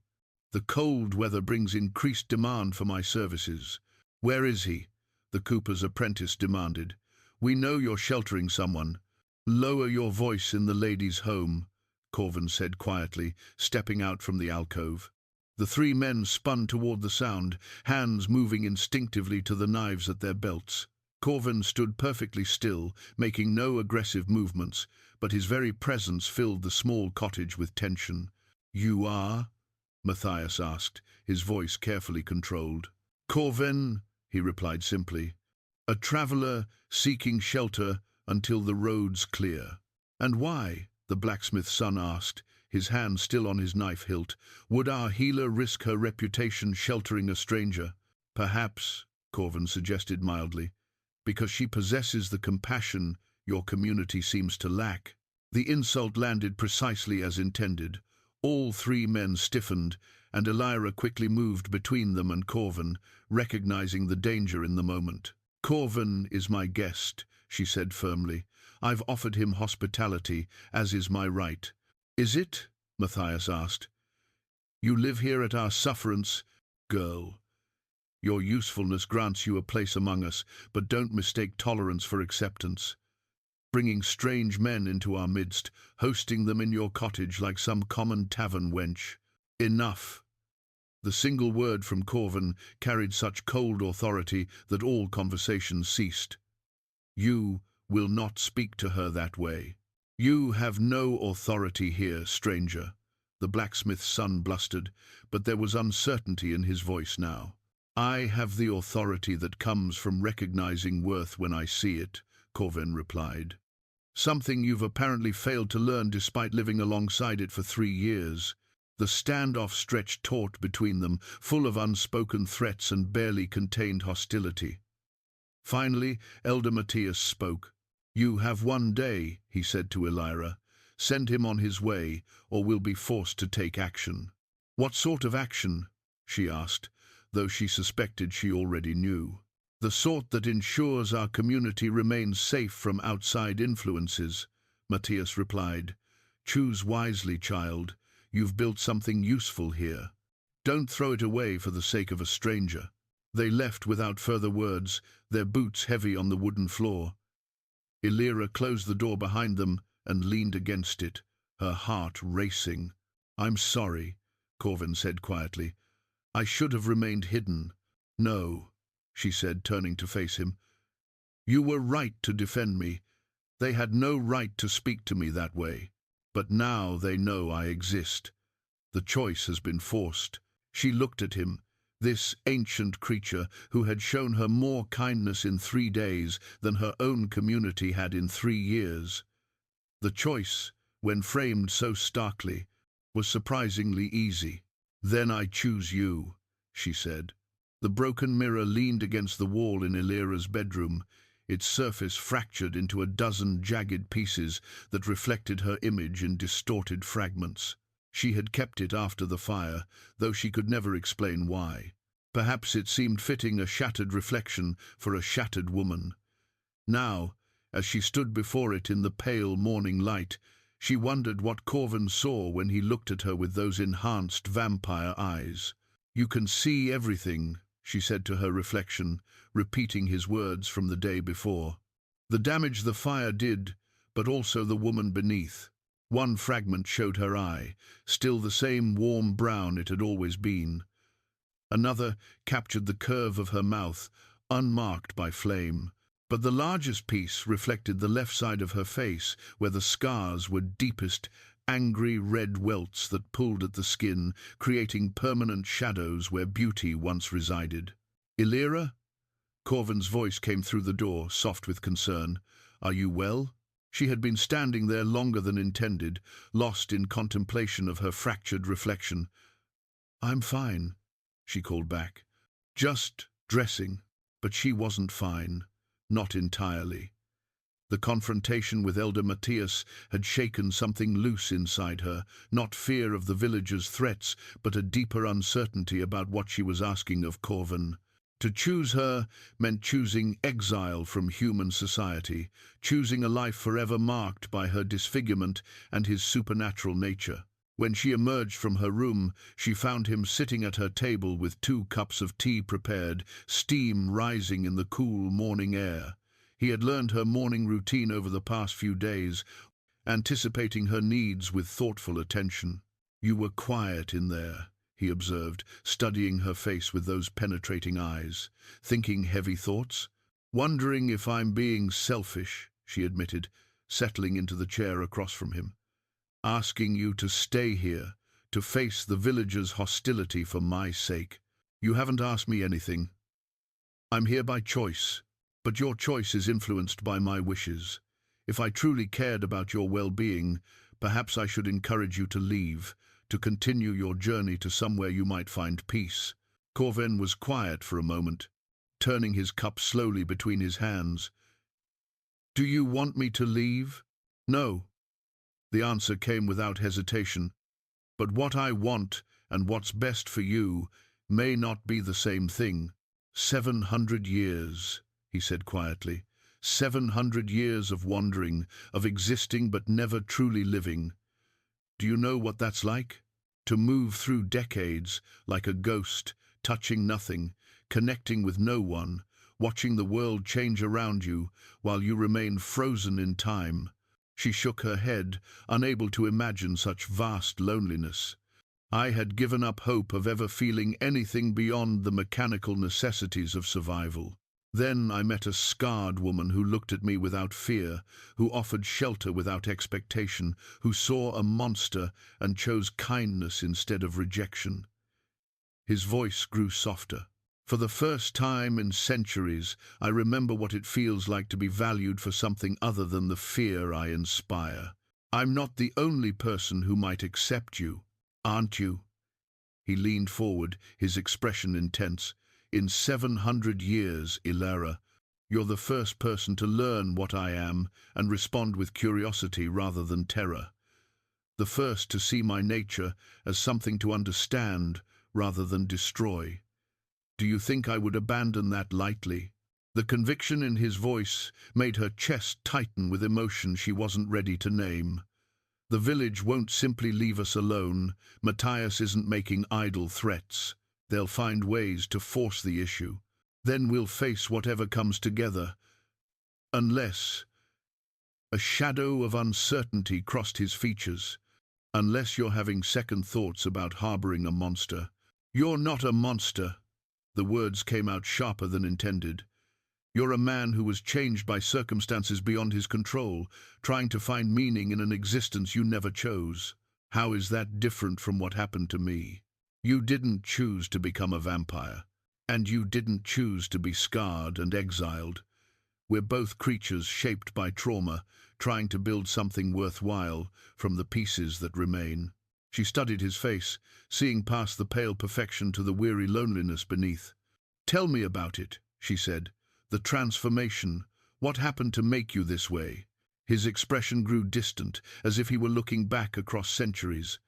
S1: "The cold weather brings increased demand for my services." "Where is he?" the cooper's apprentice demanded. "We know you're sheltering someone." "Lower your voice in the lady's home," Corven said quietly, stepping out from the alcove. The 3 men spun toward the sound, hands moving instinctively to the knives at their belts. Corven stood perfectly still, making no aggressive movements, but his very presence filled the small cottage with tension. "You are?" Matthias asked, his voice carefully controlled. "Corven," he replied simply. "A traveler seeking shelter until the road's clear." "And why?" the blacksmith's son asked, his hand still on his knife hilt. "Would our healer risk her reputation sheltering a stranger?" "Perhaps," Corven suggested mildly, "because she possesses the compassion your community seems to lack." The insult landed precisely as intended. All 3 men stiffened, and Elira quickly moved between them and Corven, recognizing the danger in the moment. "Corven is my guest," she said firmly. "I've offered him hospitality, as is my right." "Is it?" Matthias asked. "You live here at our sufferance, girl. Your usefulness grants you a place among us, but don't mistake tolerance for acceptance. Bringing strange men into our midst, hosting them in your cottage like some common tavern wench. Enough." The single word from Corven carried such cold authority that all conversation ceased. "You will not speak to her that way." "You have no authority here, stranger," the blacksmith's son blustered, but there was uncertainty in his voice now. "I have the authority that comes from recognizing worth when I see it," Corven replied. "Something you've apparently failed to learn despite living alongside it for 3 years. The standoff stretched taut between them, full of unspoken threats and barely contained hostility. Finally, Elder Matthias spoke. "You have 1 day," he said to Elira. "Send him on his way, or we'll be forced to take action." "What sort of action?" she asked, though she suspected she already knew. "The sort that ensures our community remains safe from outside influences," Matthias replied. "Choose wisely, child. You've built something useful here. Don't throw it away for the sake of a stranger." They left without further words, their boots heavy on the wooden floor. Elira closed the door behind them and leaned against it, her heart racing. "I'm sorry," Corven said quietly. "I should have remained hidden." "No," she said, turning to face him. "You were right to defend me. They had no right to speak to me that way. But now they know I exist. The choice has been forced." She looked at him, this ancient creature who had shown her more kindness in 3 days than her own community had in 3 years. The choice, when framed so starkly, was surprisingly easy. "Then I choose you," she said. The broken mirror leaned against the wall in Elira's bedroom, its surface fractured into a dozen jagged pieces that reflected her image in distorted fragments. She had kept it after the fire, though she could never explain why. Perhaps it seemed fitting, a shattered reflection for a shattered woman. Now, as she stood before it in the pale morning light, She wondered what Corven saw when he looked at her with those enhanced vampire eyes. "You can see everything," she said to her reflection, repeating his words from the day before. The damage the fire did, but also the woman beneath. One fragment showed her eye, still the same warm brown it had always been. Another captured the curve of her mouth, unmarked by flame. But the largest piece reflected the left side of her face, where the scars were deepest, angry red welts that pulled at the skin, creating permanent shadows where beauty once resided. "Elira?" Corven's voice came through the door, soft with concern. "Are you well?" She had been standing there longer than intended, lost in contemplation of her fractured reflection. "I'm fine," she called back. "Just dressing." But she wasn't fine. Not entirely. The confrontation with Elder Matthias had shaken something loose inside her, not fear of the villagers' threats, but a deeper uncertainty about what she was asking of Corven. To choose her meant choosing exile from human society, choosing a life forever marked by her disfigurement and his supernatural nature. When she emerged from her room, she found him sitting at her table with 2 cups of tea prepared, steam rising in the cool morning air. He had learned her morning routine over the past few days, anticipating her needs with thoughtful attention. "You were quiet in there," he observed, studying her face with those penetrating eyes. "Thinking heavy thoughts?" "Wondering if I'm being selfish," she admitted, settling into the chair across from him. "Asking you to stay here, to face the villagers' hostility for my sake. You haven't asked me anything. I'm here by choice, but your choice is influenced by my wishes. If I truly cared about your well-being, perhaps I should encourage you to leave, to continue your journey to somewhere you might find peace." Corven was quiet for a moment, turning his cup slowly between his hands. "Do you want me to leave?" "No." The answer came without hesitation. "But what I want, and what's best for you, may not be the same thing. 700 years, he said quietly. 700 years of wandering, of existing but never truly living. Do you know what that's like? To move through decades, like a ghost, touching nothing, connecting with no one, watching the world change around you, while you remain frozen in time." She shook her head, unable to imagine such vast loneliness. "I had given up hope of ever feeling anything beyond the mechanical necessities of survival. Then I met a scarred woman who looked at me without fear, who offered shelter without expectation, who saw a monster and chose kindness instead of rejection." His voice grew softer. "For the first time in centuries, I remember what it feels like to be valued for something other than the fear I inspire. I'm not the only person who might accept you, aren't you?" He leaned forward, his expression intense. "In 700 years, Elira, you're the first person to learn what I am and respond with curiosity rather than terror. The first to see my nature as something to understand rather than destroy. Do you think I would abandon that lightly?" The conviction in his voice made her chest tighten with emotion she wasn't ready to name. "The village won't simply leave us alone. Matthias isn't making idle threats. They'll find ways to force the issue. Then we'll face whatever comes together. Unless—" a shadow of uncertainty crossed his features. "Unless you're having second thoughts about harboring a monster." "You're not a monster." The words came out sharper than intended. "You're a man who was changed by circumstances beyond his control, trying to find meaning in an existence you never chose. How is that different from what happened to me? You didn't choose to become a vampire, and you didn't choose to be scarred and exiled. We're both creatures shaped by trauma, trying to build something worthwhile from the pieces that remain." She studied his face, seeing past the pale perfection to the weary loneliness beneath. "Tell me about it," she said. "The transformation. What happened to make you this way?" His expression grew distant, as if he were looking back across centuries.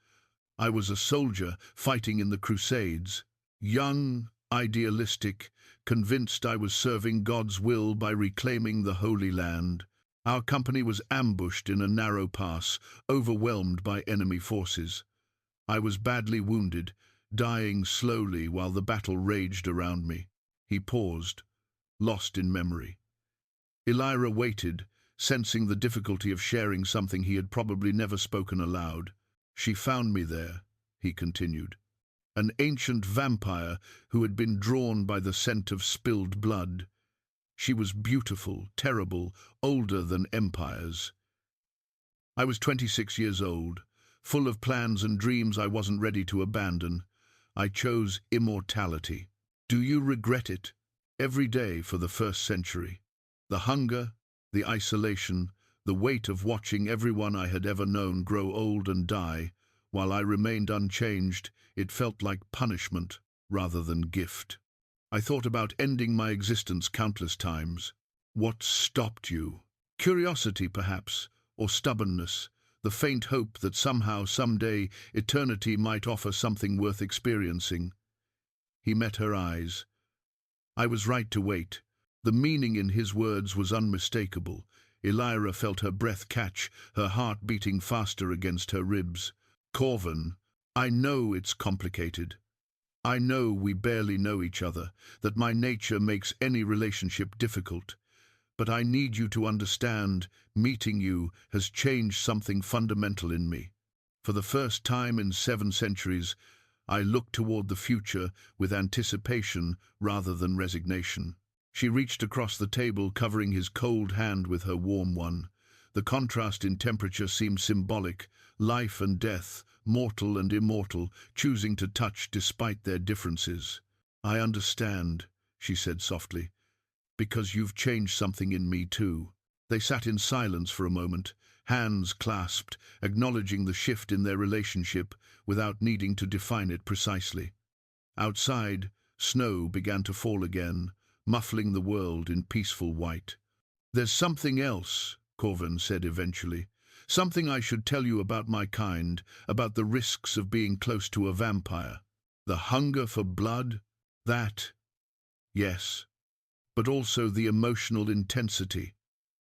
S1: "I was a soldier fighting in the Crusades. Young, idealistic, convinced I was serving God's will by reclaiming the Holy Land. Our company was ambushed in a narrow pass, overwhelmed by enemy forces. I was badly wounded, dying slowly while the battle raged around me. He paused, lost in memory. Elira waited, sensing the difficulty of sharing something he had probably never spoken aloud. She found me there, he continued. An ancient vampire who had been drawn by the scent of spilled blood. She was beautiful, terrible, older than empires. I was 26 years old, full of plans and dreams I wasn't ready to abandon. I chose immortality. Do you regret it? Every day for the first century. The hunger, the isolation, the weight of watching everyone I had ever known grow old and die, while I remained unchanged, it felt like punishment rather than gift. I thought about ending my existence countless times. What stopped you? Curiosity, perhaps, or stubbornness, the faint hope that somehow, someday, eternity might offer something worth experiencing. He met her eyes. I was right to wait. The meaning in his words was unmistakable. Elira felt her breath catch, her heart beating faster against her ribs. Corven, I know it's complicated. I know we barely know each other, that my nature makes any relationship difficult. But I need you to understand, meeting you has changed something fundamental in me. For the first time in 7 centuries, I look toward the future with anticipation rather than resignation. She reached across the table, covering his cold hand with her warm one. The contrast in temperature seemed symbolic, life and death, mortal and immortal, choosing to touch despite their differences. I understand, she said softly, because you've changed something in me too. They sat in silence for a moment, hands clasped, acknowledging the shift in their relationship without needing to define it precisely. Outside, snow began to fall again, muffling the world in peaceful white. There's something else, Corven said eventually. Something I should tell you about my kind, about the risks of being close to a vampire. The hunger for blood? That, yes. But also the emotional intensity.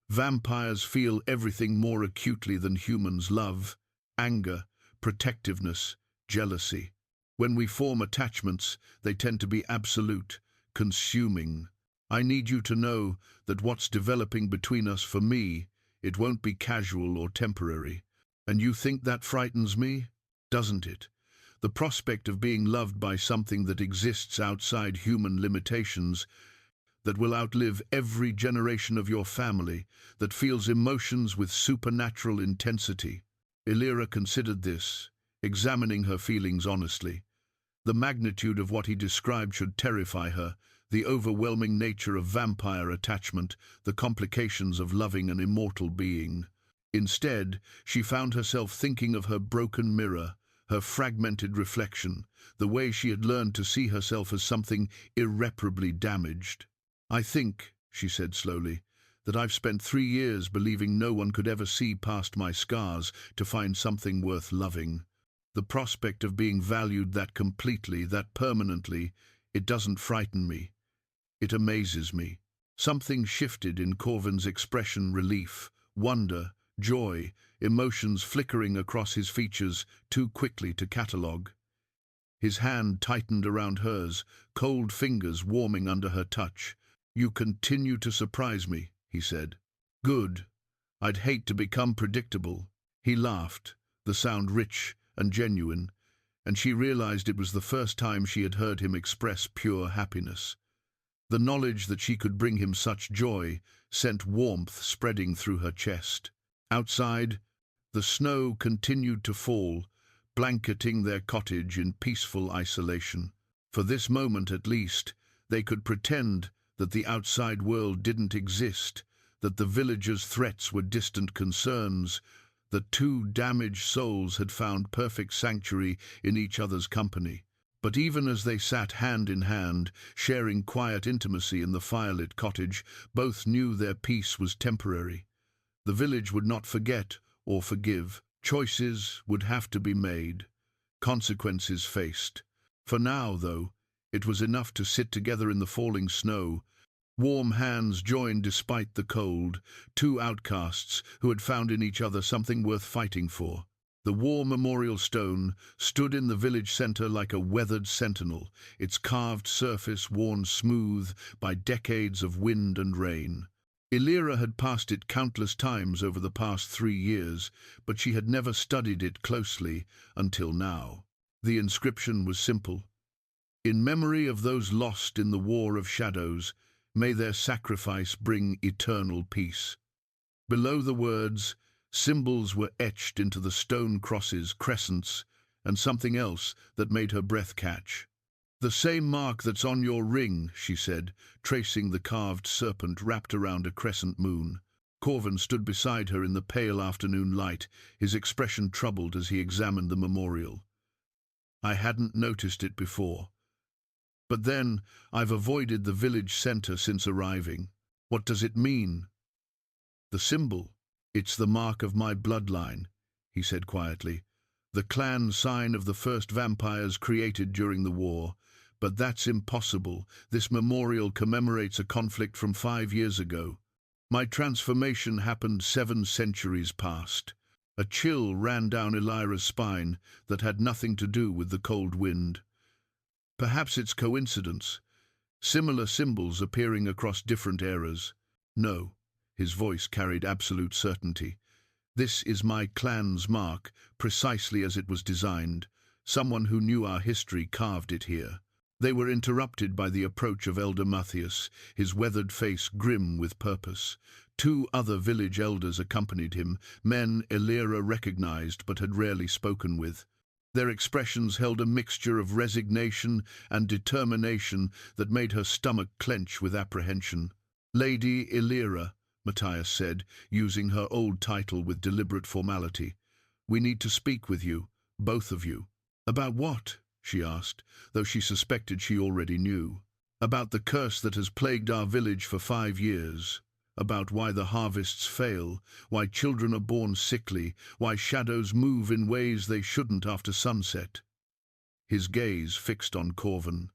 S1: Vampires feel everything more acutely than humans: love, anger, protectiveness, jealousy. When we form attachments, they tend to be absolute, consuming. I need you to know that what's developing between us, for me, it won't be casual or temporary. And you think that frightens me? Doesn't it? The prospect of being loved by something that exists outside human limitations, that will outlive every generation of your family, that feels emotions with supernatural intensity. Elira considered this, examining her feelings honestly. The magnitude of what he described should terrify her, the overwhelming nature of vampire attachment, the complications of loving an immortal being. Instead, she found herself thinking of her broken mirror, her fragmented reflection, the way she had learned to see herself as something irreparably damaged. I think, she said slowly, that I've spent 3 years believing no one could ever see past my scars to find something worth loving. The prospect of being valued that completely, that permanently, it doesn't frighten me. It amazes me. Something shifted in Corven's expression: relief, wonder, joy, emotions flickering across his features too quickly to catalogue. His hand tightened around hers, cold fingers warming under her touch. You continue to surprise me, he said. Good. I'd hate to become predictable. He laughed, the sound rich and genuine, and she realized it was the first time she had heard him express pure happiness. The knowledge that she could bring him such joy sent warmth spreading through her chest. Outside, the snow continued to fall, blanketing their cottage in peaceful isolation. For this moment at least, they could pretend that the outside world didn't exist, that the villagers' threats were distant concerns, that 2 damaged souls had found perfect sanctuary in each other's company. But even as they sat hand in hand, sharing quiet intimacy in the firelit cottage, both knew their peace was temporary. The village would not forget or forgive. Choices would have to be made, consequences faced. For now, though, it was enough to sit together in the falling snow, Warm hands joined despite the cold, two outcasts who had found in each other something worth fighting for. The war memorial stone stood in the village centre like a weathered sentinel, its carved surface worn smooth by decades of wind and rain. Elira had passed it countless times over the past 3 years, but she had never studied it closely until now. The inscription was simple. In memory of those lost in the war of shadows, may their sacrifice bring eternal peace. Below the words, symbols were etched into the stone crosses, crescents, and something else that made her breath catch. "The same mark that's on your ring," she said, tracing the carved serpent wrapped around a crescent moon. Corven stood beside her in the pale afternoon light, his expression troubled as he examined the memorial. "I hadn't noticed it before. But then, I've avoided the village centre since arriving. What does it mean?" "The symbol. It's the mark of my bloodline," he said quietly. "The clan sign of the first vampires created during the war. But that's impossible. This memorial commemorates a conflict from 5 years ago. My transformation happened 7 centuries past." A chill ran down Elira's spine that had nothing to do with the cold wind. "Perhaps it's coincidence. Similar symbols appearing across different eras." "No." His voice carried absolute certainty. "This is my clan's mark, precisely as it was designed. Someone who knew our history carved it here." They were interrupted by the approach of Elder Matthias, his weathered face grim with purpose. 2 other village elders accompanied him, men Elira recognized but had rarely spoken with. Their expressions held a mixture of resignation and determination that made her stomach clench with apprehension. "Lady Elira," Matthias said, using her old title with deliberate formality. "We need to speak with you, both of you." "About what?" she asked, though she suspected she already knew. "About the curse that has plagued our village for 5 years. About why the harvests fail, why children are born sickly, why shadows move in ways they shouldn't after sunset." His gaze fixed on Corven.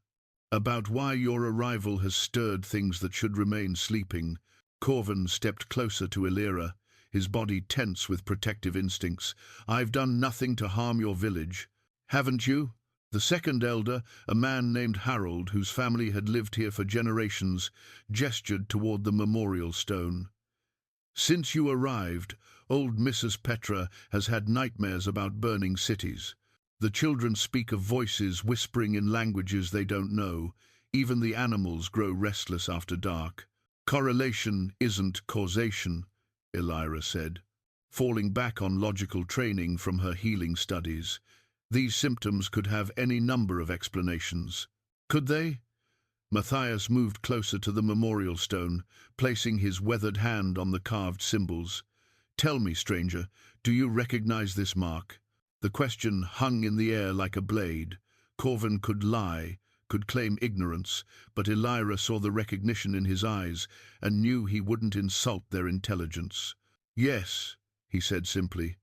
S1: "About why your arrival has stirred things that should remain sleeping." Corven stepped closer to Elira, his body tense with protective instincts. "I've done nothing to harm your village." "Haven't you?" The second elder, a man named Harold, whose family had lived here for generations, gestured toward the memorial stone. "Since you arrived, old Mrs. Petra has had nightmares about burning cities. The children speak of voices whispering in languages they don't know. Even the animals grow restless after dark." "Correlation isn't causation," Elira said, falling back on logical training from her healing studies. "These symptoms could have any number of explanations." "Could they?" Matthias moved closer to the memorial stone, placing his weathered hand on the carved symbols. "Tell me, stranger, do you recognize this mark?" The question hung in the air like a blade. Corven could lie, could claim ignorance, but Elira saw the recognition in his eyes and knew he wouldn't insult their intelligence. "Yes," he said simply.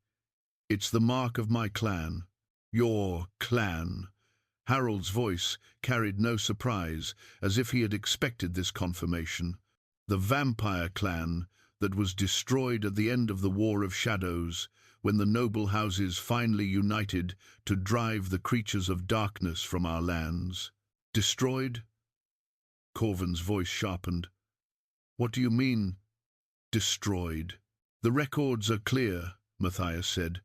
S1: "It's the mark of my clan." "Your clan." Harold's voice carried no surprise, as if he had expected this confirmation. "The vampire clan that was destroyed at the end of the War of Shadows, when the noble houses finally united to drive the creatures of darkness from our lands." "Destroyed?" Corven's voice sharpened. "What do you mean, destroyed?" "The records are clear," Matthias said.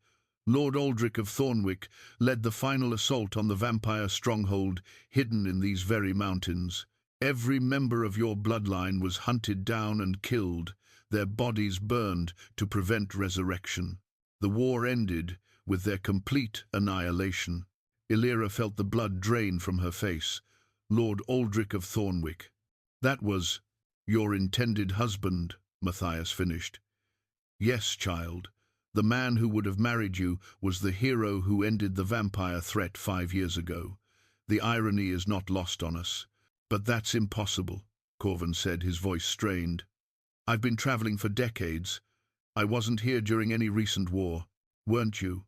S1: "Lord Aldrich of Thornwick led the final assault on the vampire stronghold hidden in these very mountains. Every member of your bloodline was hunted down and killed, their bodies burned to prevent resurrection. The war ended with their complete annihilation." Elira felt the blood drain from her face. "Lord Aldrich of Thornwick. That was your intended husband," Matthias finished. "Yes, child. The man who would have married you was the hero who ended the vampire threat 5 years ago. The irony is not lost on us." "But that's impossible," Corven said, his voice strained. "I've been traveling for decades. I wasn't here during any recent war. Weren't you?"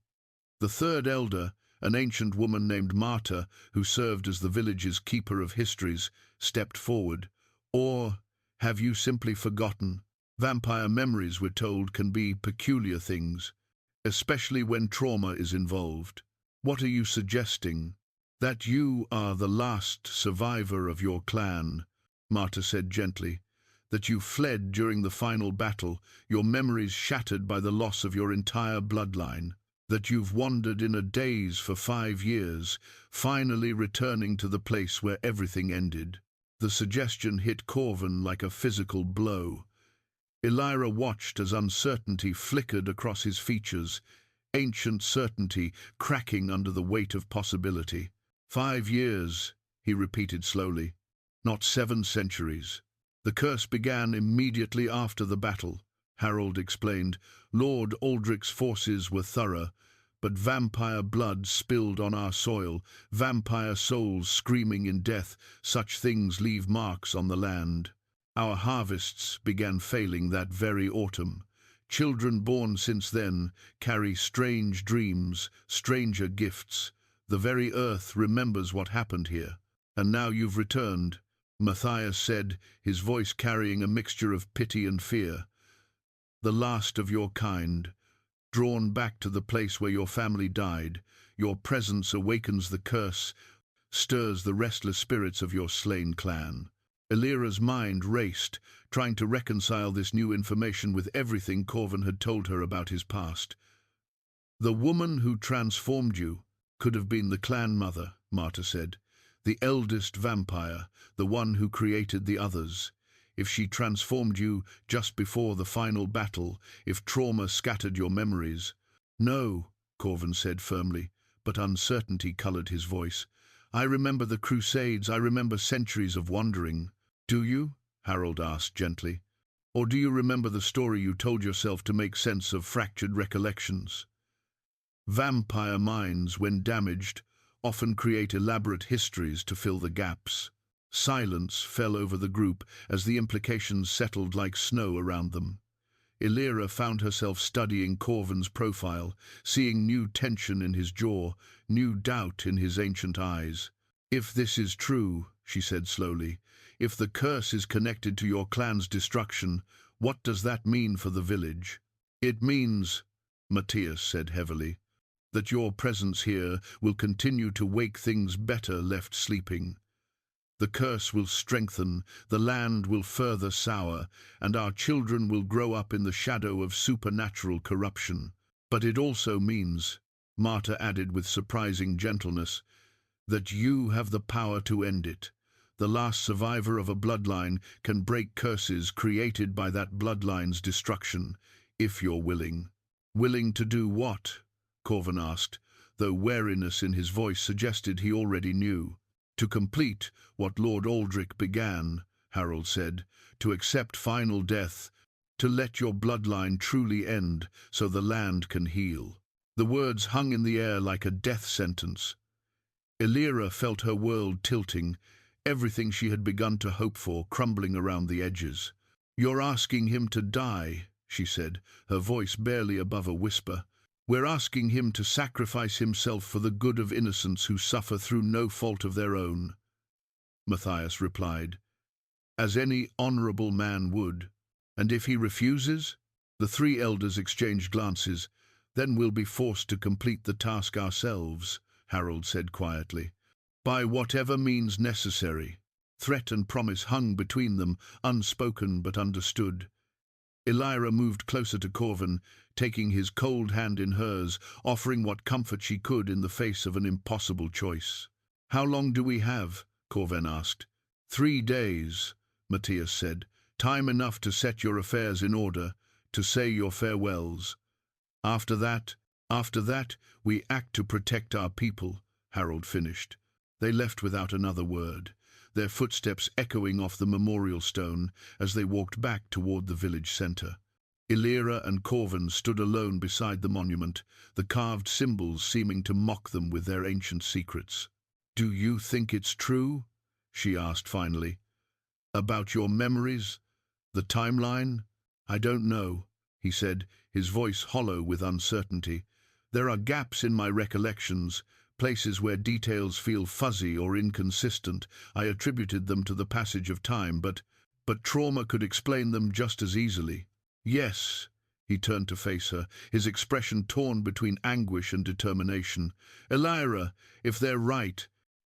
S1: The third elder, an ancient woman named Marta, who served as the village's keeper of histories, stepped forward. "Or Have you simply forgotten? Vampire memories, we're told, can be peculiar things, especially when trauma is involved. What are you suggesting? That you are the last survivor of your clan, Marta said gently. That you fled during the final battle, your memories shattered by the loss of your entire bloodline. That you've wandered in a daze for 5 years, finally returning to the place where everything ended. The suggestion hit Corven like a physical blow. Elira watched as uncertainty flickered across his features, ancient certainty cracking under the weight of possibility. 5 years, he repeated slowly, not 7 centuries. The curse began immediately after the battle, Harold explained. Lord Aldrich's forces were thorough, but vampire blood spilled on our soil, vampire souls screaming in death. Such things leave marks on the land. Our harvests began failing that very autumn. Children born since then carry strange dreams, stranger gifts. The very earth remembers what happened here. And now you've returned, Matthias said, his voice carrying a mixture of pity and fear. The last of your kind, drawn back to the place where your family died. Your presence awakens the curse, stirs the restless spirits of your slain clan. Elira's mind raced, trying to reconcile this new information with everything Corven had told her about his past. The woman who transformed you could have been the clan mother, Marta said. The eldest vampire, the one who created the others. If she transformed you just before the final battle, if trauma scattered your memories. No, Corven said firmly, but uncertainty colored his voice. I remember the Crusades, I remember centuries of wandering. Do you? Harold asked gently. Or do you remember the story you told yourself to make sense of fractured recollections? Vampire minds, when damaged, often create elaborate histories to fill the gaps. Silence fell over the group as the implications settled like snow around them. Elira found herself studying Corven's profile, seeing new tension in his jaw, new doubt in his ancient eyes. If this is true, she said slowly, if the curse is connected to your clan's destruction, what does that mean for the village? It means, Matthias said heavily, that your presence here will continue to wake things better left sleeping. The curse will strengthen, the land will further sour, and our children will grow up in the shadow of supernatural corruption. But it also means, Marta added with surprising gentleness, that you have the power to end it. The last survivor of a bloodline can break curses created by that bloodline's destruction, if you're willing. Willing to do what? Corven asked, though wariness in his voice suggested he already knew. To complete what Lord Aldrich began, Harold said, to accept final death, to let your bloodline truly end so the land can heal. The words hung in the air like a death sentence. Elira felt her world tilting, everything she had begun to hope for crumbling around the edges. You're asking him to die, she said, her voice barely above a whisper. We're asking him to sacrifice himself for the good of innocents who suffer through no fault of their own, Matthias replied, as any honorable man would. And if he refuses? The 3 elders exchanged glances. Then we'll be forced to complete the task ourselves, Harold said quietly. By whatever means necessary. Threat and promise hung between them, unspoken but understood. Elira moved closer to Corven, taking his cold hand in hers, offering what comfort she could in the face of an impossible choice. How long do we have? Corven asked. 3 days, Matthias said. Time enough to set your affairs in order, to say your farewells. After that, we act to protect our people, Harold finished. They left without another word, their footsteps echoing off the memorial stone as they walked back toward the village center. Elira and Corven stood alone beside the monument, the carved symbols seeming to mock them with their ancient secrets. Do you think it's true? She asked finally. About your memories? The timeline? I don't know, he said, his voice hollow with uncertainty. There are gaps in my recollections, places where details feel fuzzy or inconsistent. I attributed them to the passage of time, but but trauma could explain them just as easily. Yes, he turned to face her, his expression torn between anguish and determination. Elira, if they're right,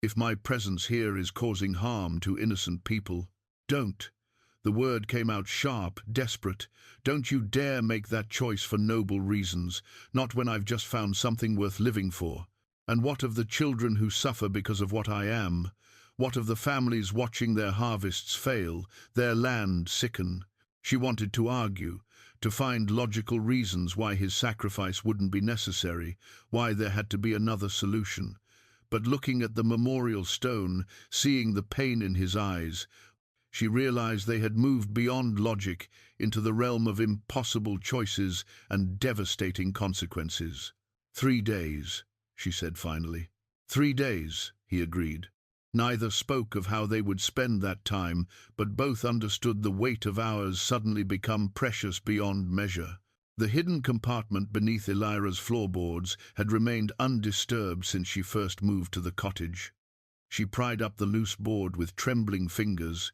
S1: if my presence here is causing harm to innocent people, don't. The word came out sharp, desperate. Don't you dare make that choice for noble reasons, not when I've just found something worth living for. And what of the children who suffer because of what I am? What of the families watching their harvests fail, their land sicken? She wanted to argue, to find logical reasons why his sacrifice wouldn't be necessary, why there had to be another solution. But looking at the memorial stone, seeing the pain in his eyes, she realized they had moved beyond logic into the realm of impossible choices and devastating consequences. 3 days, she said finally. 3 days, he agreed. Neither spoke of how they would spend that time, but both understood the weight of hours suddenly become precious beyond measure. The hidden compartment beneath Elira's floorboards had remained undisturbed since she first moved to the cottage. She pried up the loose board with trembling fingers,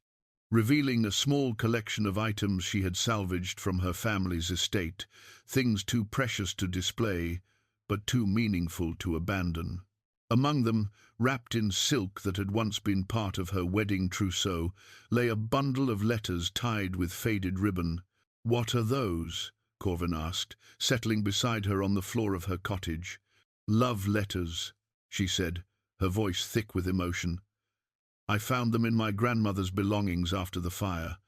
S1: revealing a small collection of items she had salvaged from her family's estate, things too precious to display, but too meaningful to abandon. Among them, wrapped in silk that had once been part of her wedding trousseau, lay a bundle of letters tied with faded ribbon. "What are those?" Corven asked, settling beside her on the floor of her cottage. "Love letters," she said, her voice thick with emotion. "I found them in my grandmother's belongings after the fire.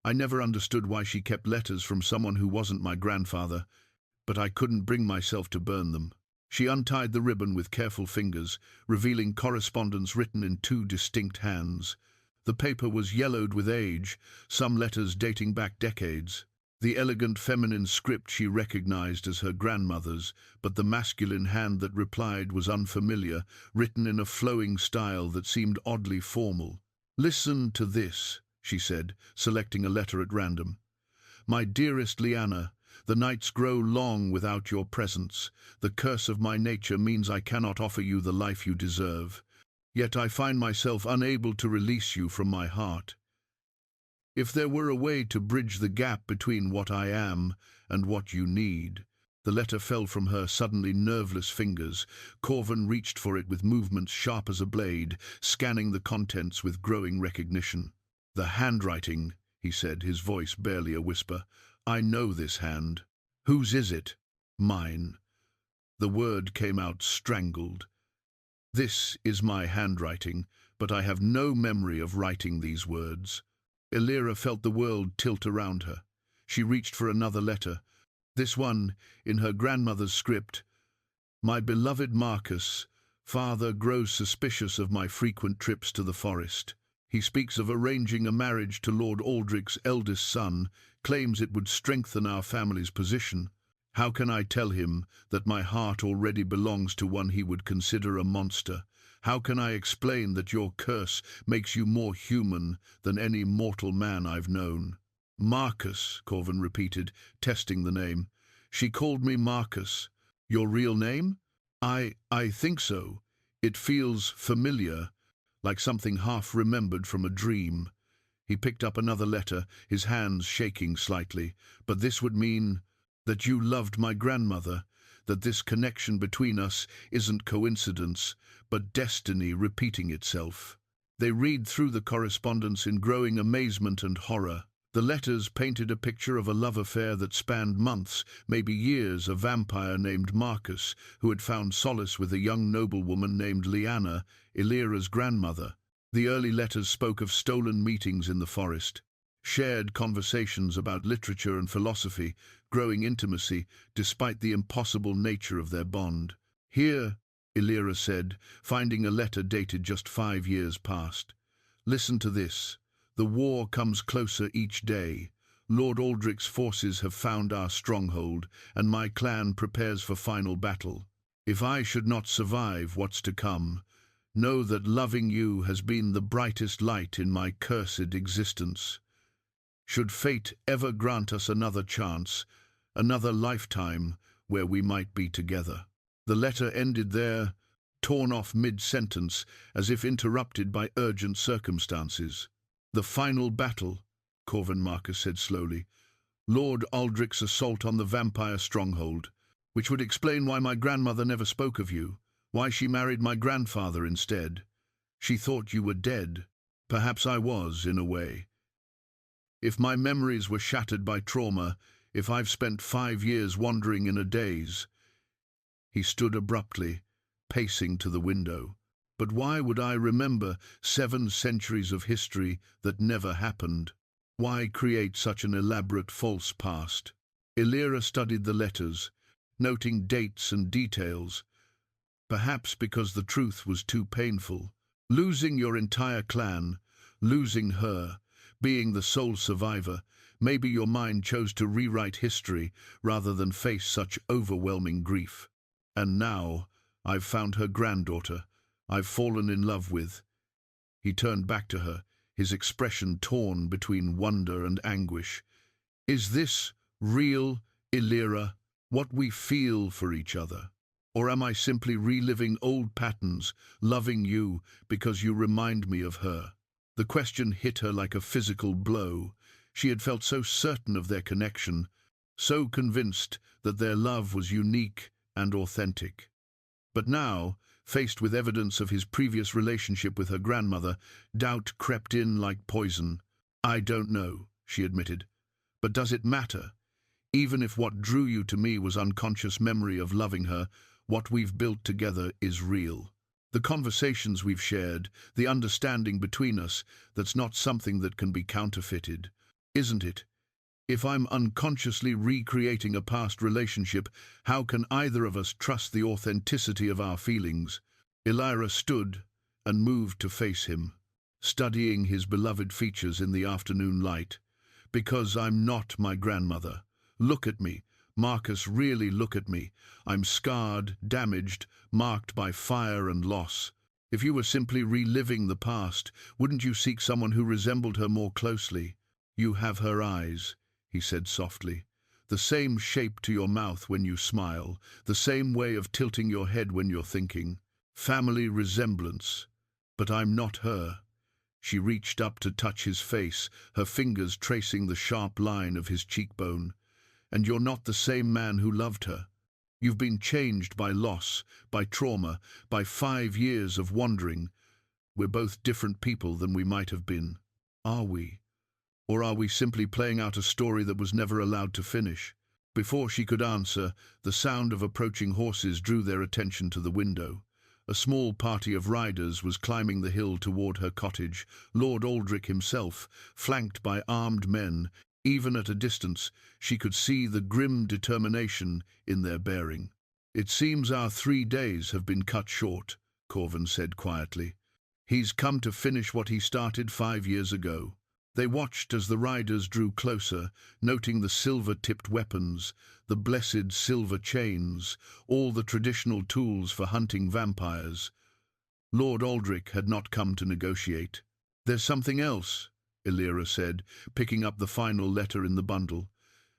S1: I never understood why she kept letters from someone who wasn't my grandfather, but I couldn't bring myself to burn them." She untied the ribbon with careful fingers, revealing correspondence written in 2 distinct hands. The paper was yellowed with age, some letters dating back decades. The elegant feminine script she recognized as her grandmother's, but the masculine hand that replied was unfamiliar, written in a flowing style that seemed oddly formal. "Listen to this," she said, selecting a letter at random. "My dearest Liana, the nights grow long without your presence. The curse of my nature means I cannot offer you the life you deserve. Yet I find myself unable to release you from my heart. If there were a way to bridge the gap between what I am and what you need." The letter fell from her suddenly nerveless fingers. Corven reached for it with movements sharp as a blade, scanning the contents with growing recognition. "The handwriting," he said, his voice barely a whisper. "I know this hand." "Whose is it?" "Mine." The word came out strangled. "This is my handwriting, but I have no memory of writing these words." Elira felt the world tilt around her. She reached for another letter, this one in her grandmother's script. "My beloved Marcus, father grows suspicious of my frequent trips to the forest. He speaks of arranging a marriage to Lord Aldrich's eldest son, claims it would strengthen our family's position. How can I tell him that my heart already belongs to one he would consider a monster? How can I explain that your curse makes you more human than any mortal man I've known?" "Marcus," Corven repeated, testing the name. "She called me Marcus. Your real name?" I think so. It feels familiar, like something half-remembered from a dream." He picked up another letter, his hands shaking slightly. "But this would mean that you loved my grandmother, that this connection between us isn't coincidence, but destiny repeating itself." They read through the correspondence in growing amazement and horror. The letters painted a picture of a love affair that spanned months, maybe years, a vampire named Marcus, who had found solace with a young noblewoman named Liana, Elira's grandmother. The early letters spoke of stolen meetings in the forest, shared conversations about literature and philosophy, growing intimacy, despite the impossible nature of their bond. "Here," Elira said, finding a letter dated just 5 years past. "Listen to this. The war comes closer each day. Lord Aldrich's forces have found our stronghold, and my clan prepares for final battle. If I should not survive what's to come, know that loving you has been the brightest light in my cursed existence. Should fate ever grant us another chance, another lifetime where we might be together." The letter ended there, torn off mid-sentence, as if interrupted by urgent circumstances. "The final battle," Corven, Marcus said slowly. Lord Aldrich's assault on the vampire stronghold, which would explain why my grandmother never spoke of you, why she married my grandfather instead. She thought you were dead. Perhaps I was, in a way. If my memories were shattered by trauma, if I've spent 5 years wandering in a daze. He stood abruptly, pacing to the window. But why would I remember 7 centuries of history that never happened? Why create such an elaborate false past? Elira studied the letters, noting dates and details. Perhaps because the truth was too painful. Losing your entire clan, losing her, being the sole survivor, maybe your mind chose to rewrite history rather than face such overwhelming grief. And now, I've found her granddaughter, I've fallen in love with. He turned back to her, his expression torn between wonder and anguish. Is this real, Elira, what we feel for each other? Or am I simply reliving old patterns, loving you because you remind me of her? The question hit her like a physical blow. She had felt so certain of their connection, so convinced that their love was unique and authentic. But now, faced with evidence of his previous relationship with her grandmother, doubt crept in like poison. I don't know, she admitted. But does it matter? Even if what drew you to me was unconscious memory of loving her, what we've built together is real. The conversations we've shared, the understanding between us, that's not something that can be counterfeited, isn't it? If I'm unconsciously recreating a past relationship, how can either of us trust the authenticity of our feelings? Elira stood and moved to face him, studying his beloved features in the afternoon light. Because I'm not my grandmother. Look at me. Marcus, really look at me. I'm scarred, damaged, marked by fire and loss. If you were simply reliving the past, wouldn't you seek someone who resembled her more closely? You have her eyes, he said softly. The same shape to your mouth when you smile, the same way of tilting your head when you're thinking. Family resemblance. But I'm not her. She reached up to touch his face, her fingers tracing the sharp line of his cheekbone. And you're not the same man who loved her. You've been changed by loss, by trauma, by 5 years of wandering. We're both different people than we might have been. Are we? Or are we simply playing out a story that was never allowed to finish? Before she could answer, the sound of approaching horses drew their attention to the window. A small party of riders was climbing the hill toward her cottage, Lord Aldrich himself, flanked by armed men. Even at a distance, she could see the grim determination in their bearing. It seems our 3 days have been cut short, Corven said quietly. He's come to finish what he started 5 years ago. They watched as the riders drew closer, noting the silver-tipped weapons, the blessed silver chains, all the traditional tools for hunting vampires. Lord Aldrich had not come to negotiate. There's something else, Elira said, picking up the final letter in the bundle.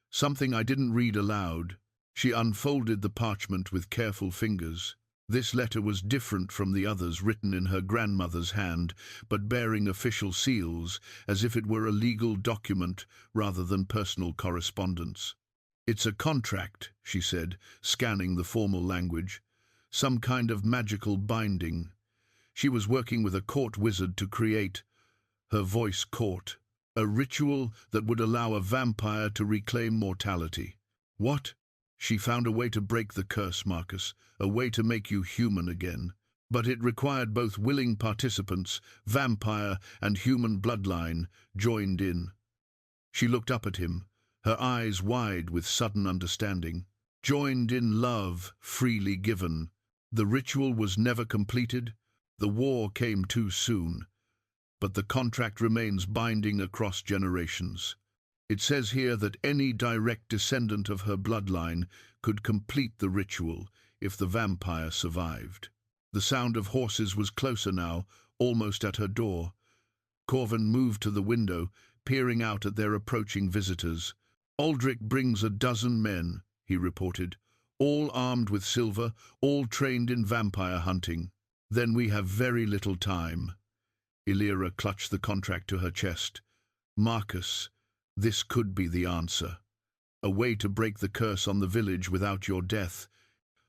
S1: Something I didn't read aloud. She unfolded the parchment with careful fingers. This letter was different from the others written in her grandmother's hand, but bearing official seals, as if it were a legal document rather than personal correspondence. It's a contract, she said, scanning the formal language. Some kind of magical binding. She was working with a court wizard to create, her voice caught, a ritual that would allow a vampire to reclaim mortality. What? She found a way to break the curse, Marcus, a way to make you human again. But it required both willing participants, vampire and human bloodline, joined in. She looked up at him, her eyes wide with sudden understanding. Joined in love, freely given. The ritual was never completed. The war came too soon. But the contract remains binding across generations. It says here that any direct descendant of her bloodline could complete the ritual if the vampire survived. The sound of horses was closer now, almost at her door. Corven moved to the window, peering out at their approaching visitors. Aldrich brings 12 men, he reported, all armed with silver, all trained in vampire hunting. Then we have very little time. Elira clutched the contract to her chest. Marcus, This could be the answer. A way to break the curse on the village without your death.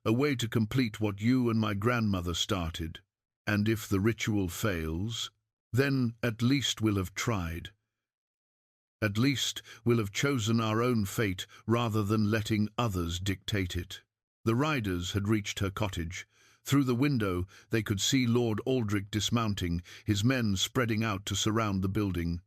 S1: A way to complete what you and my grandmother started. And if the ritual fails, then at least we'll have tried. At least we'll have chosen our own fate rather than letting others dictate it. The riders had reached her cottage. Through the window they could see Lord Aldrich dismounting, his men spreading out to surround the building.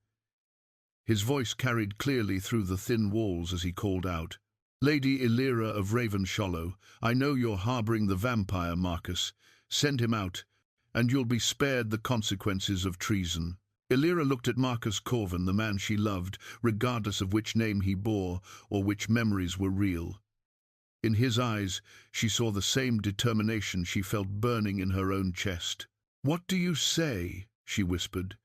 S1: His voice carried clearly through the thin walls as he called out, "Lady Elira of Ravenshollow, I know you're harbouring the vampire, Marcus. Send him out, and you'll be spared the consequences of treason." Elira looked at Marcus Corven, the man she loved, regardless of which name he bore or which memories were real. In his eyes, she saw the same determination she felt burning in her own chest. "What do you say?" she whispered.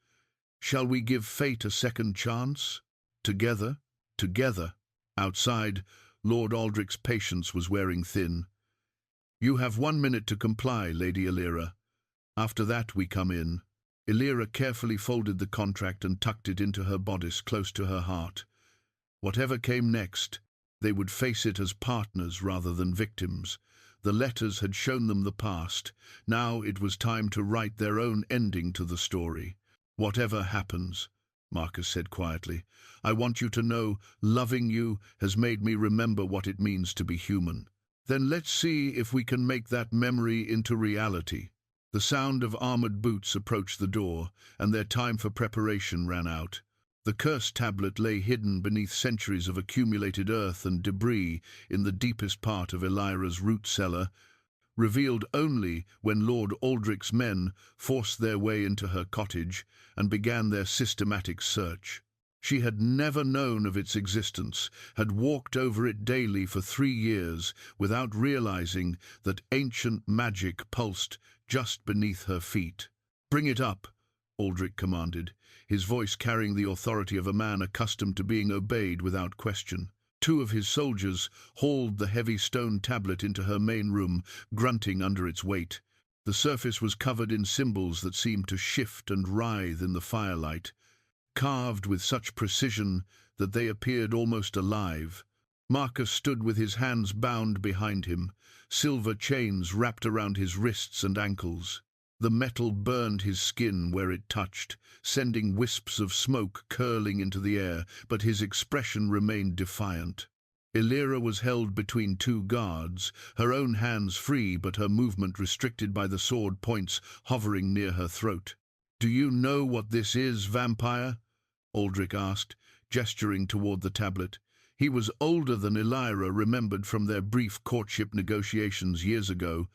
S1: "Shall we give fate a second chance? Together? Together." Outside, Lord Aldrich's patience was wearing thin. "You have 1 minute to comply, Lady Elira. After that we come in." Elira carefully folded the contract and tucked it into her bodice close to her heart. Whatever came next, they would face it as partners rather than victims. The letters had shown them the past. Now it was time to write their own ending to the story. "Whatever happens," Marcus said quietly, "I want you to know loving you has made me remember what it means to be human. Then let's see if we can make that memory into reality." The sound of armoured boots approached the door, and their time for preparation ran out. The cursed tablet lay hidden beneath centuries of accumulated earth and debris in the deepest part of Elira's root cellar, revealed only when Lord Aldrich's men forced their way into her cottage and began their systematic search. She had never known of its existence, had walked over it daily for 3 years without realizing that ancient magic pulsed just beneath her feet. "Bring it up," Aldrich commanded, his voice carrying the authority of a man accustomed to being obeyed without question. 2 of his soldiers hauled the heavy stone tablet into her main room, grunting under its weight. The surface was covered in symbols that seemed to shift and writhe in the firelight, carved with such precision that they appeared almost alive. Marcus stood with his hands bound behind him, silver chains wrapped around his wrists and ankles. The metal burned his skin where it touched, sending wisps of smoke curling into the air, but his expression remained defiant. Elira was held between 2 guards, her own hands free but her movement restricted by the sword points hovering near her throat. "Do you know what this is, vampire?" Aldrich asked, gesturing toward the tablet. He was older than Elira remembered from their brief courtship negotiations years ago,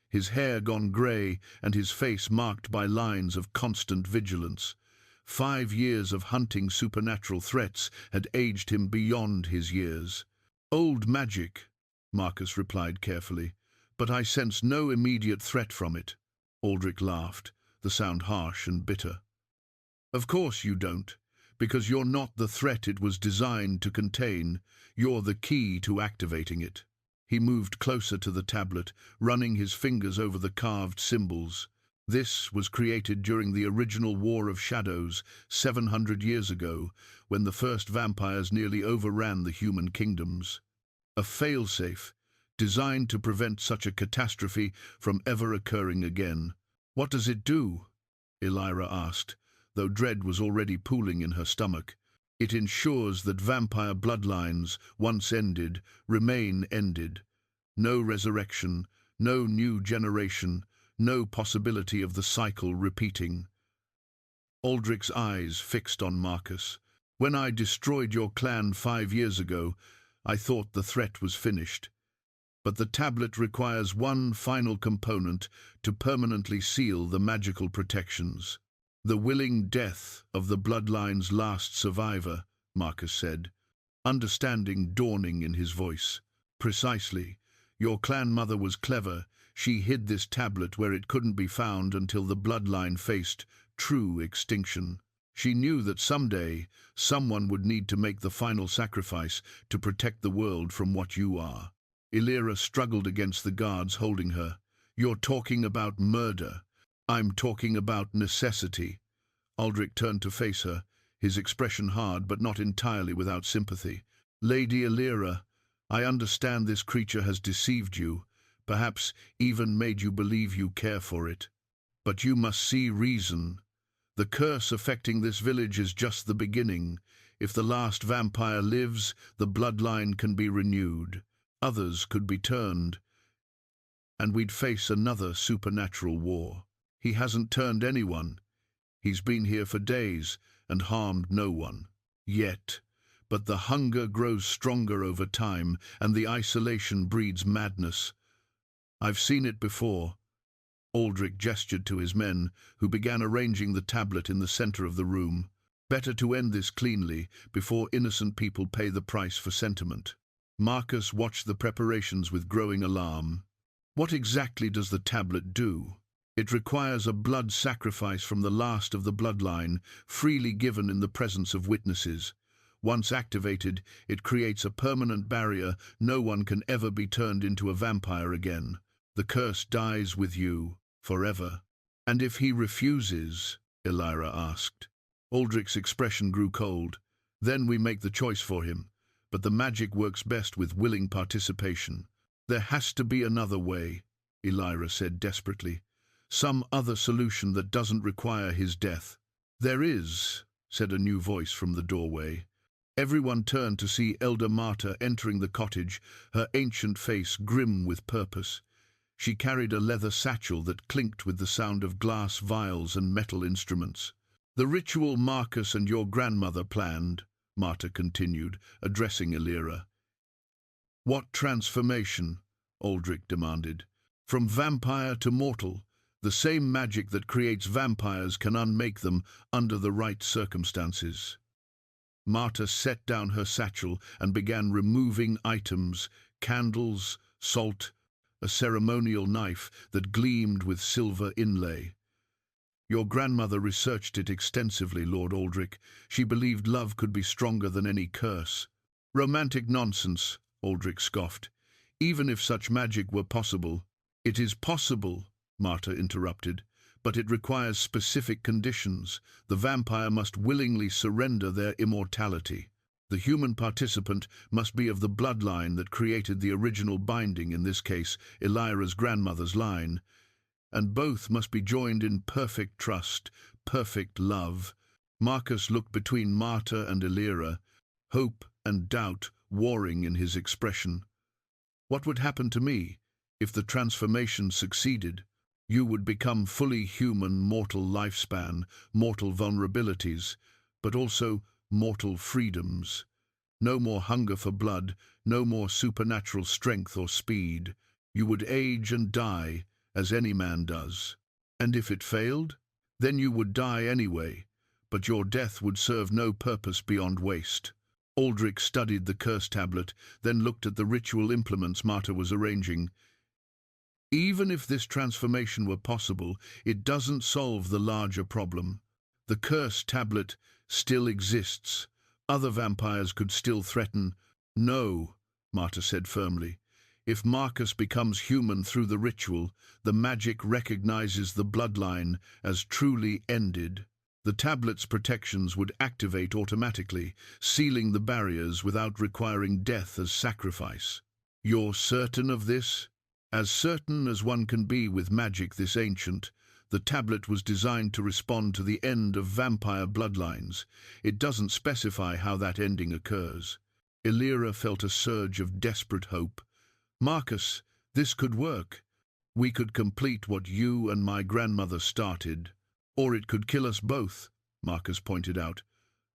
S1: his hair gone grey and his face marked by lines of constant vigilance. 5 years of hunting supernatural threats had aged him beyond his years. "Old magic," Marcus replied carefully, "but I sense no immediate threat from it." Aldrich laughed, the sound harsh and bitter. "Of course you don't, because you're not the threat it was designed to contain. You're the key to activating it." He moved closer to the tablet, running his fingers over the carved symbols. "This was created during the original War of Shadows, 700 years ago, when the first vampires nearly overran the human kingdoms. A failsafe, designed to prevent such a catastrophe from ever occurring again." "What does it do?" Elira asked, though dread was already pooling in her stomach. "It ensures that vampire bloodlines, once ended, remain ended. No resurrection, no new generation, no possibility of the cycle repeating." Aldrich's eyes fixed on Marcus. "When I destroyed your clan 5 years ago, I thought the threat was finished. But the tablet requires one final component to permanently seal the magical protections. The willing death of the bloodline's last survivor," Marcus said, understanding dawning in his voice. "Precisely. Your clan mother was clever. She hid this tablet where it couldn't be found until the bloodline faced true extinction. She knew that someday someone would need to make the final sacrifice to protect the world from what you are." Elira struggled against the guards holding her. "You're talking about murder. I'm talking about necessity." Aldrich turned to face her, his expression hard but not entirely without sympathy. "Lady Elira, I understand this creature has deceived you, perhaps even made you believe you care for it. But you must see reason. The curse affecting this village is just the beginning. If the last vampire lives, the bloodline can be renewed. Others could be turned, and we'd face another supernatural war. He hasn't turned anyone. He's been here for days and harmed no one. Yet. But the hunger grows stronger over time, and the isolation breeds madness. I've seen it before." Aldrich gestured to his men, who began arranging the tablet in the center of the room. Better to end this cleanly, before innocent people pay the price for sentiment. Marcus watched the preparations with growing alarm. What exactly does the tablet do? It requires a blood sacrifice from the last of the bloodline, freely given in the presence of witnesses. Once activated, it creates a permanent barrier. No one can ever be turned into a vampire again. The curse dies with you, forever. "And if he refuses?" Elira asked. Aldrich's expression grew cold. "Then we make the choice for him. But the magic works best with willing participation." "There has to be another way," Elira said desperately. "Some other solution that doesn't require his death." "There is," said a new voice from the doorway. Everyone turned to see Elder Marta entering the cottage, her ancient face grim with purpose. She carried a leather satchel that clinked with the sound of glass vials and metal instruments. "The ritual Marcus and your grandmother planned," Marta continued, addressing Elira. "What transformation?" Aldrich demanded. "From vampire to mortal. The same magic that creates vampires can unmake them under the right circumstances." Marta set down her satchel and began removing items, candles, salt, a ceremonial knife that gleamed with silver inlay. "Your grandmother researched it extensively, Lord Aldrich. She believed love could be stronger than any curse." "Romantic nonsense," Aldrich scoffed. "Even if such magic were possible—" "It is possible," Marta interrupted, "but it requires specific conditions. The vampire must willingly surrender their immortality. The human participant must be of the bloodline that created the original binding, in this case, Elira's grandmother's line. And both must be joined in perfect trust, perfect love." Marcus looked between Marta and Elira, hope and doubt warring in his expression. "What would happen to me if the transformation succeeded?" "You would become fully human, mortal lifespan, mortal vulnerabilities, but also mortal freedoms. No more hunger for blood, no more supernatural strength or speed. You would age and die, as any man does. And if it failed? Then you would die anyway, but your death would serve no purpose beyond waste." Aldrich studied the curse tablet, then looked at the ritual implements Marta was arranging. "Even if this transformation were possible, it doesn't solve the larger problem. The curse tablet still exists. Other vampires could still threaten." "No," Marta said firmly. "If Marcus becomes human through the ritual, the magic recognizes the bloodline as truly ended. The tablet's protections would activate automatically, sealing the barriers without requiring death as sacrifice." "You're certain of this?" "As certain as one can be with magic this ancient. The tablet was designed to respond to the end of vampire bloodlines. It doesn't specify how that ending occurs." Elira felt a surge of desperate hope. "Marcus, this could work. We could complete what you and my grandmother started. Or it could kill us both," Marcus pointed out.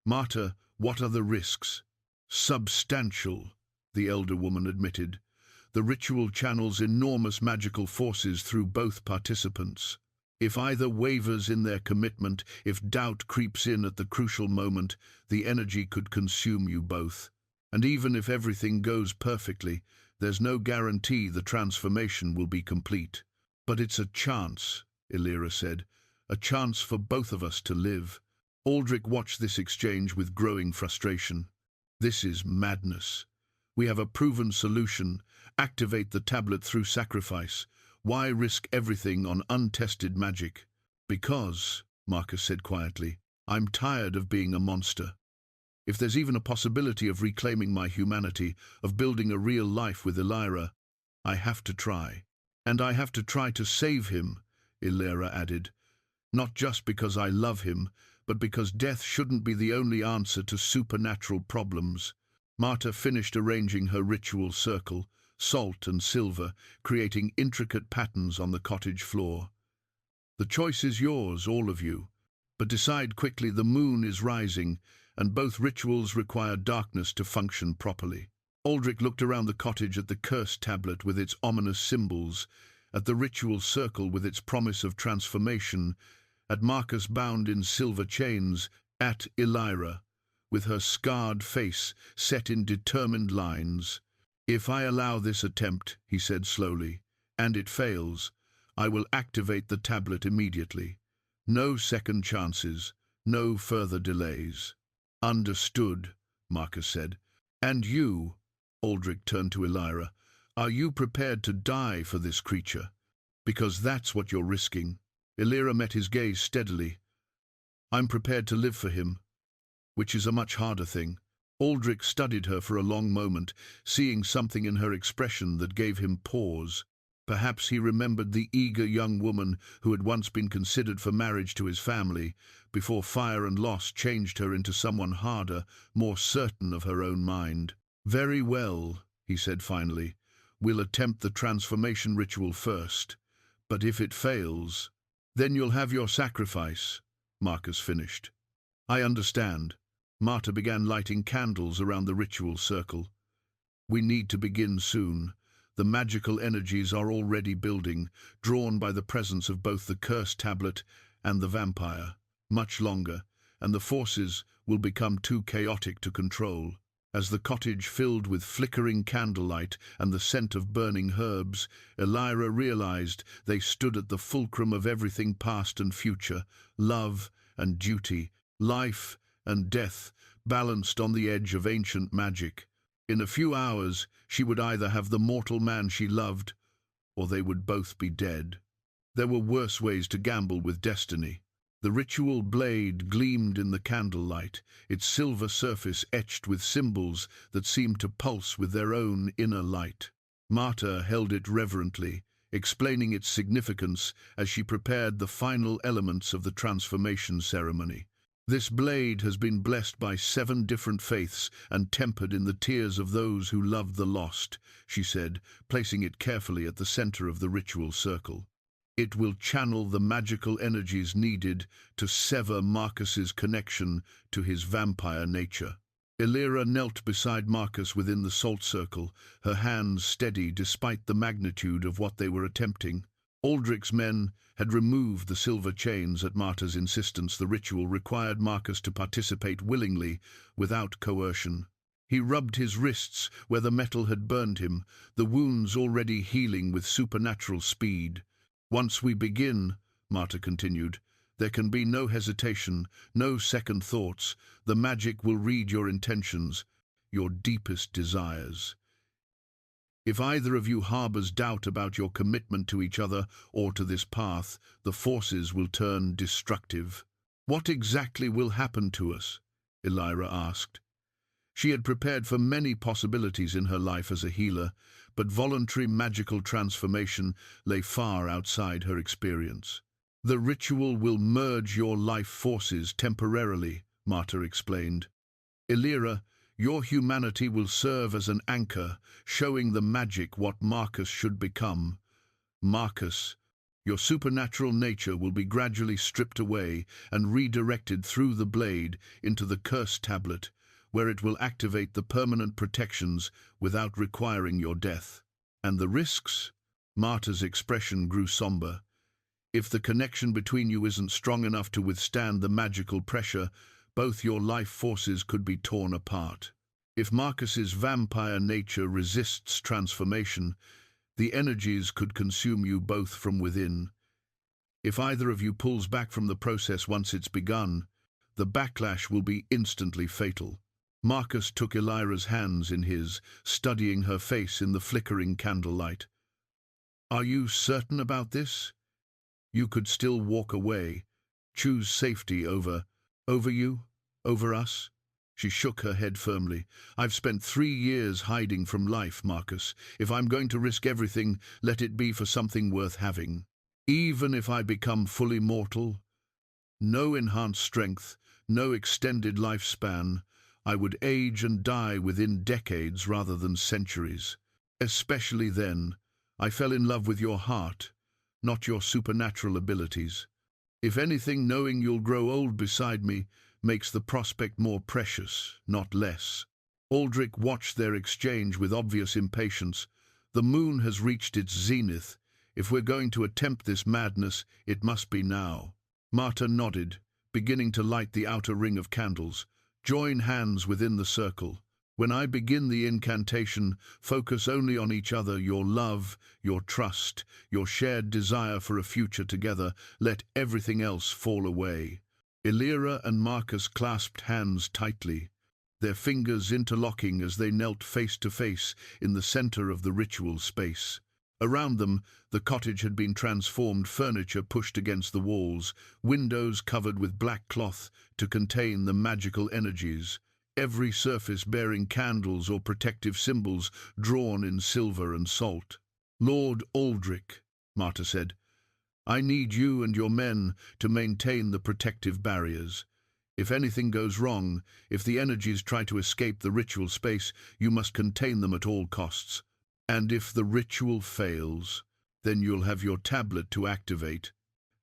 S1: "Marta, what are the risks?" "Substantial," the elder woman admitted. "The ritual channels enormous magical forces through both participants. If either wavers in their commitment, if doubt creeps in at the crucial moment, the energy could consume you both. And even if everything goes perfectly, there's no guarantee the transformation will be complete." "But it's a chance," Elira said. "A chance for both of us to live." Aldrich watched this exchange with growing frustration. "This is madness. We have a proven solution. Activate the tablet through sacrifice. Why risk everything on untested magic?" "Because," Marcus said quietly, I'm tired of being a monster. If there's even a possibility of reclaiming my humanity, of building a real life with Elira, I have to try. And I have to try to save him, Elira added. Not just because I love him, but because death shouldn't be the only answer to supernatural problems. Marta finished arranging her ritual circle, salt and silver, creating intricate patterns on the cottage floor. The choice is yours, all of you. But decide quickly, the moon is rising, and both rituals require darkness to function properly. Aldrich looked around the cottage at the curse tablet with its ominous symbols, at the ritual circle with its promise of transformation, at Marcus bound in silver chains, at Elira, with her scarred face set in determined lines. If I allow this attempt, he said slowly, and it fails, I will activate the tablet immediately. No second chances, no further delays. Understood, Marcus said. And you, Aldrich turned to Elira, are you prepared to die for this creature? Because that's what you're risking. Elira met his gaze steadily. I'm prepared to live for him, which is a much harder thing. Aldrich studied her for a long moment, seeing something in her expression that gave him pause. Perhaps he remembered the eager young woman who had once been considered for marriage to his family, before fire and loss changed her into someone harder, more certain of her own mind. Very well, he said finally. We'll attempt the transformation ritual first. But if it fails, then you'll have your sacrifice, Marcus finished. I understand. Marta began lighting candles around the ritual circle. We need to begin soon. The magical energies are already building, drawn by the presence of both the curse tablet and the vampire. Much longer, and the forces will become too chaotic to control. As the cottage filled with flickering candlelight and the scent of burning herbs, Elira realized they stood at the fulcrum of everything past and future, love and duty, life and death, balanced on the edge of ancient magic. In a few hours, she would either have the mortal man she loved, or they would both be dead. There were worse ways to gamble with destiny. The ritual blade gleamed in the candlelight, its silver surface etched with symbols that seemed to pulse with their own inner light. Marta held it reverently, explaining its significance as she prepared the final elements of the transformation ceremony. This blade has been blessed by 7 different faiths and tempered in the tears of those who loved the lost, she said, placing it carefully at the center of the ritual circle. It will channel the magical energies needed to sever Marcus's connection to his vampire nature. Elira knelt beside Marcus within the salt circle, her hands steady despite the magnitude of what they were attempting. Aldrich's men had removed the silver chains at Marta's insistence. The ritual required Marcus to participate willingly, without coercion. He rubbed his wrists where the metal had burned him, the wounds already healing with supernatural speed. Once we begin, Marta continued, there can be no hesitation, no second thoughts. The magic will read your intentions, your deepest desires. If either of you harbors doubt about your commitment to each other or to this path, the forces will turn destructive. What exactly will happen to us? Elira asked. She had prepared for many possibilities in her life as a healer, but voluntary magical transformation lay far outside her experience. The ritual will merge your life forces temporarily, Marta explained. Elira, your humanity will serve as an anchor, showing the magic what Marcus should become. Marcus, your supernatural nature will be gradually stripped away and redirected through the blade into the curse tablet, where it will activate the permanent protections without requiring your death. And the risks? Marta's expression grew somber. If the connection between you isn't strong enough to withstand the magical pressure, both your life forces could be torn apart. If Marcus's vampire nature resists transformation, the energies could consume you both from within. If either of you pulls back from the process once it's begun, the backlash will be instantly fatal. Marcus took Elira's hands in his, studying her face in the flickering candlelight. Are you certain about this? You could still walk away, choose safety over Over you? Over us? She shook her head firmly. I've spent 3 years hiding from life, Marcus. If I'm going to risk everything, let it be for something worth having. Even if I become fully mortal, no enhanced strength, no extended lifespan, I would age and die within decades rather than centuries. Especially then, I fell in love with your heart, not your supernatural abilities. If anything, knowing you'll grow old beside me makes the prospect more precious, not less. Aldrich watched their exchange with obvious impatience. The moon has reached its zenith. If we're going to attempt this madness, it must be now. Marta nodded, beginning to light the outer ring of candles. Join hands within the circle. When I begin the incantation, focus only on each other, your love, your trust, your shared desire for a future together. Let everything else fall away. Elira and Marcus clasped hands tightly, their fingers interlocking as they knelt face to face in the center of the ritual space. Around them, the cottage had been transformed, furniture pushed against the walls, windows covered with black cloth to contain the magical energies, every surface bearing candles or protective symbols drawn in silver and salt. Lord Aldrich, Marta said, I need you and your men to maintain the protective barriers. If anything goes wrong, if the energies try to escape the ritual space, you must contain them at all costs. And if the ritual fails, then you'll have your tablet to activate,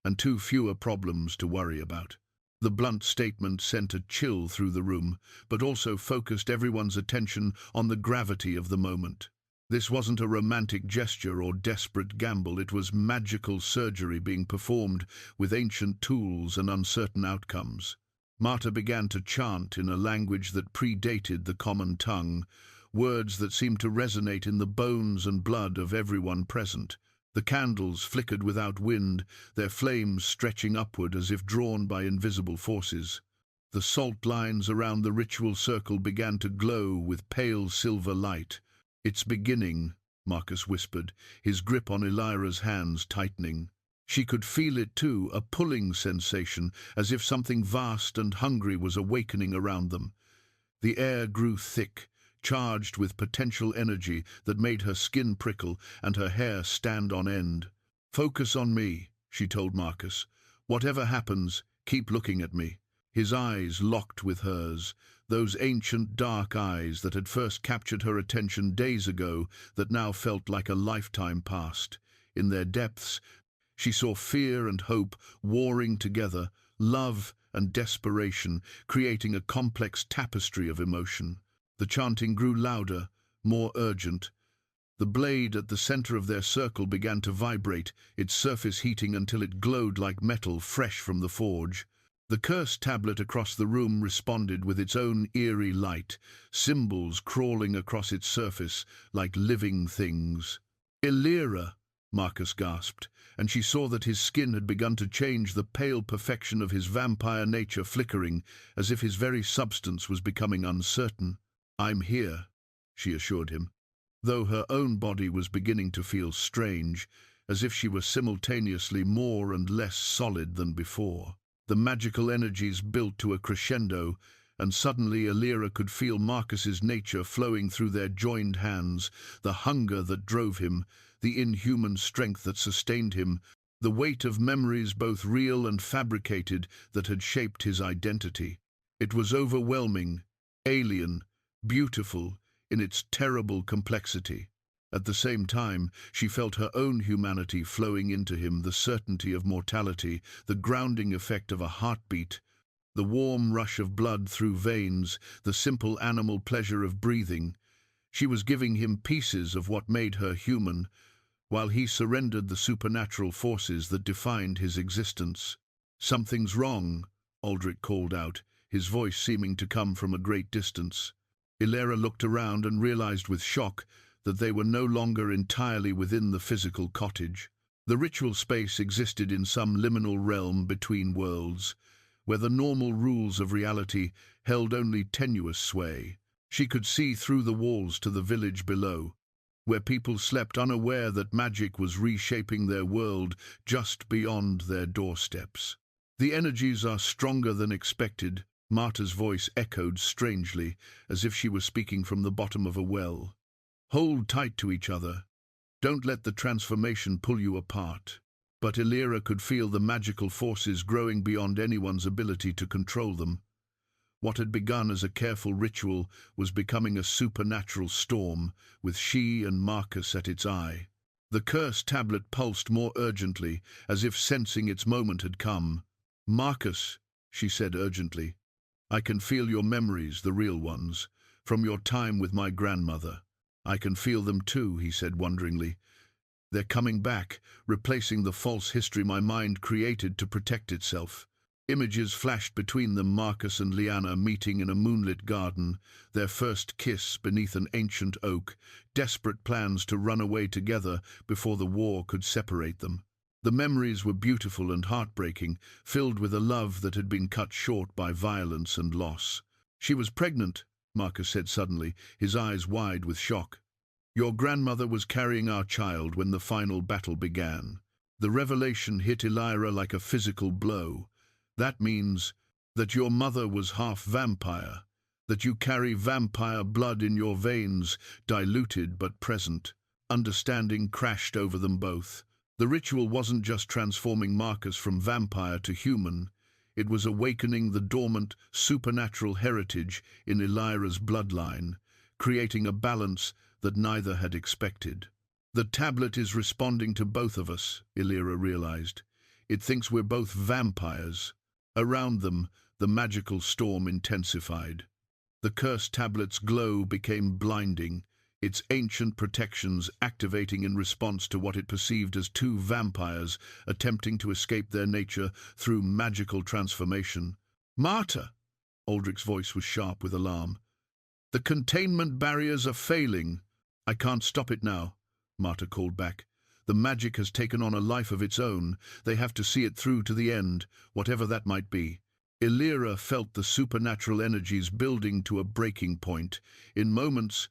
S1: and 2 fewer problems to worry about. The blunt statement sent a chill through the room, but also focused everyone's attention on the gravity of the moment. This wasn't a romantic gesture or desperate gamble, it was magical surgery being performed with ancient tools and uncertain outcomes. Marta began to chant in a language that predated the common tongue, words that seemed to resonate in the bones and blood of everyone present. The candles flickered without wind, their flames stretching upward as if drawn by invisible forces. The salt lines around the ritual circle began to glow with pale silver light. It's beginning, Marcus whispered, his grip on Elira's hands tightening. She could feel it too, a pulling sensation, as if something vast and hungry was awakening around them. The air grew thick, charged with potential energy that made her skin prickle and her hair stand on end. Focus on me, she told Marcus. Whatever happens, keep looking at me. His eyes locked with hers, those ancient dark eyes that had first captured her attention days ago that now felt like a lifetime past. In their depths, she saw fear and hope warring together, love and desperation, creating a complex tapestry of emotion. The chanting grew louder, more urgent. The blade at the center of their circle began to vibrate, its surface heating until it glowed like metal fresh from the forge. The cursed tablet across the room responded with its own eerie light, symbols crawling across its surface like living things. Elira, Marcus gasped, and she saw that his skin had begun to change, the pale perfection of his vampire nature flickering, as if his very substance was becoming uncertain. I'm here, she assured him, though her own body was beginning to feel strange, as if she were simultaneously more and less solid than before. The magical energies built to a crescendo, and suddenly Elira could feel Marcus's nature flowing through their joined hands, the hunger that drove him, the inhuman strength that sustained him, the weight of memories both real and fabricated that had shaped his identity. It was overwhelming, alien, beautiful in its terrible complexity. At the same time, she felt her own humanity flowing into him, the certainty of mortality, the grounding effect of a heartbeat, the warm rush of blood through veins, the simple animal pleasure of breathing. She was giving him pieces of what made her human, while he surrendered the supernatural forces that defined his existence. Something's wrong, Aldrich called out, his voice seeming to come from a great distance. Elira looked around and realized with shock that they were no longer entirely within the physical cottage. The ritual space existed in some liminal realm between worlds, where the normal rules of reality held only tenuous sway. She could see through the walls to the village below, where people slept unaware that magic was reshaping their world just beyond their doorsteps. The energies are stronger than expected. Marta's voice echoed strangely, as if she were speaking from the bottom of a well. Hold tight to each other. Don't let the transformation pull you apart. But Elira could feel the magical forces growing beyond anyone's ability to control them. What had begun as a careful ritual was becoming a supernatural storm, with she and Marcus at its eye. The cursed tablet pulsed more urgently, as if sensing its moment had come. "Marcus," she said urgently, "I can feel your memories, the real ones, from your time with my grandmother." "I can feel them too," he said wonderingly. "They're coming back, replacing the false history my mind created to protect itself." Images flashed between them, Marcus and Liana meeting in a moonlit garden, their first kiss beneath an ancient oak, desperate plans to run away together before the war could separate them. The memories were beautiful and heartbreaking, filled with a love that had been cut short by violence and loss. "She was pregnant," Marcus said suddenly, his eyes wide with shock. "Your grandmother was carrying our child when the final battle began." The revelation hit Elira like a physical blow. "That means that your mother was half vampire, that you carry vampire blood in your veins, diluted but present." Understanding crashed over them both. The ritual wasn't just transforming Marcus from vampire to human, it was awakening the dormant, supernatural heritage in Elira's bloodline, creating a balance that neither had expected. "The tablet is responding to both of us," Elira realized. "It thinks we're both vampires." Around them, the magical storm intensified. The cursed tablet's glow became blinding, its ancient protections activating in response to what it perceived as two vampires attempting to escape their nature through magical transformation. "Marta!" Aldrich's voice was sharp with alarm. "The containment barriers are failing." "I can't stop it now," Marta called back. "The magic has taken on a life of its own. They have to see it through to the end, whatever that might be." Elira felt the supernatural energies building to a breaking point. In moments,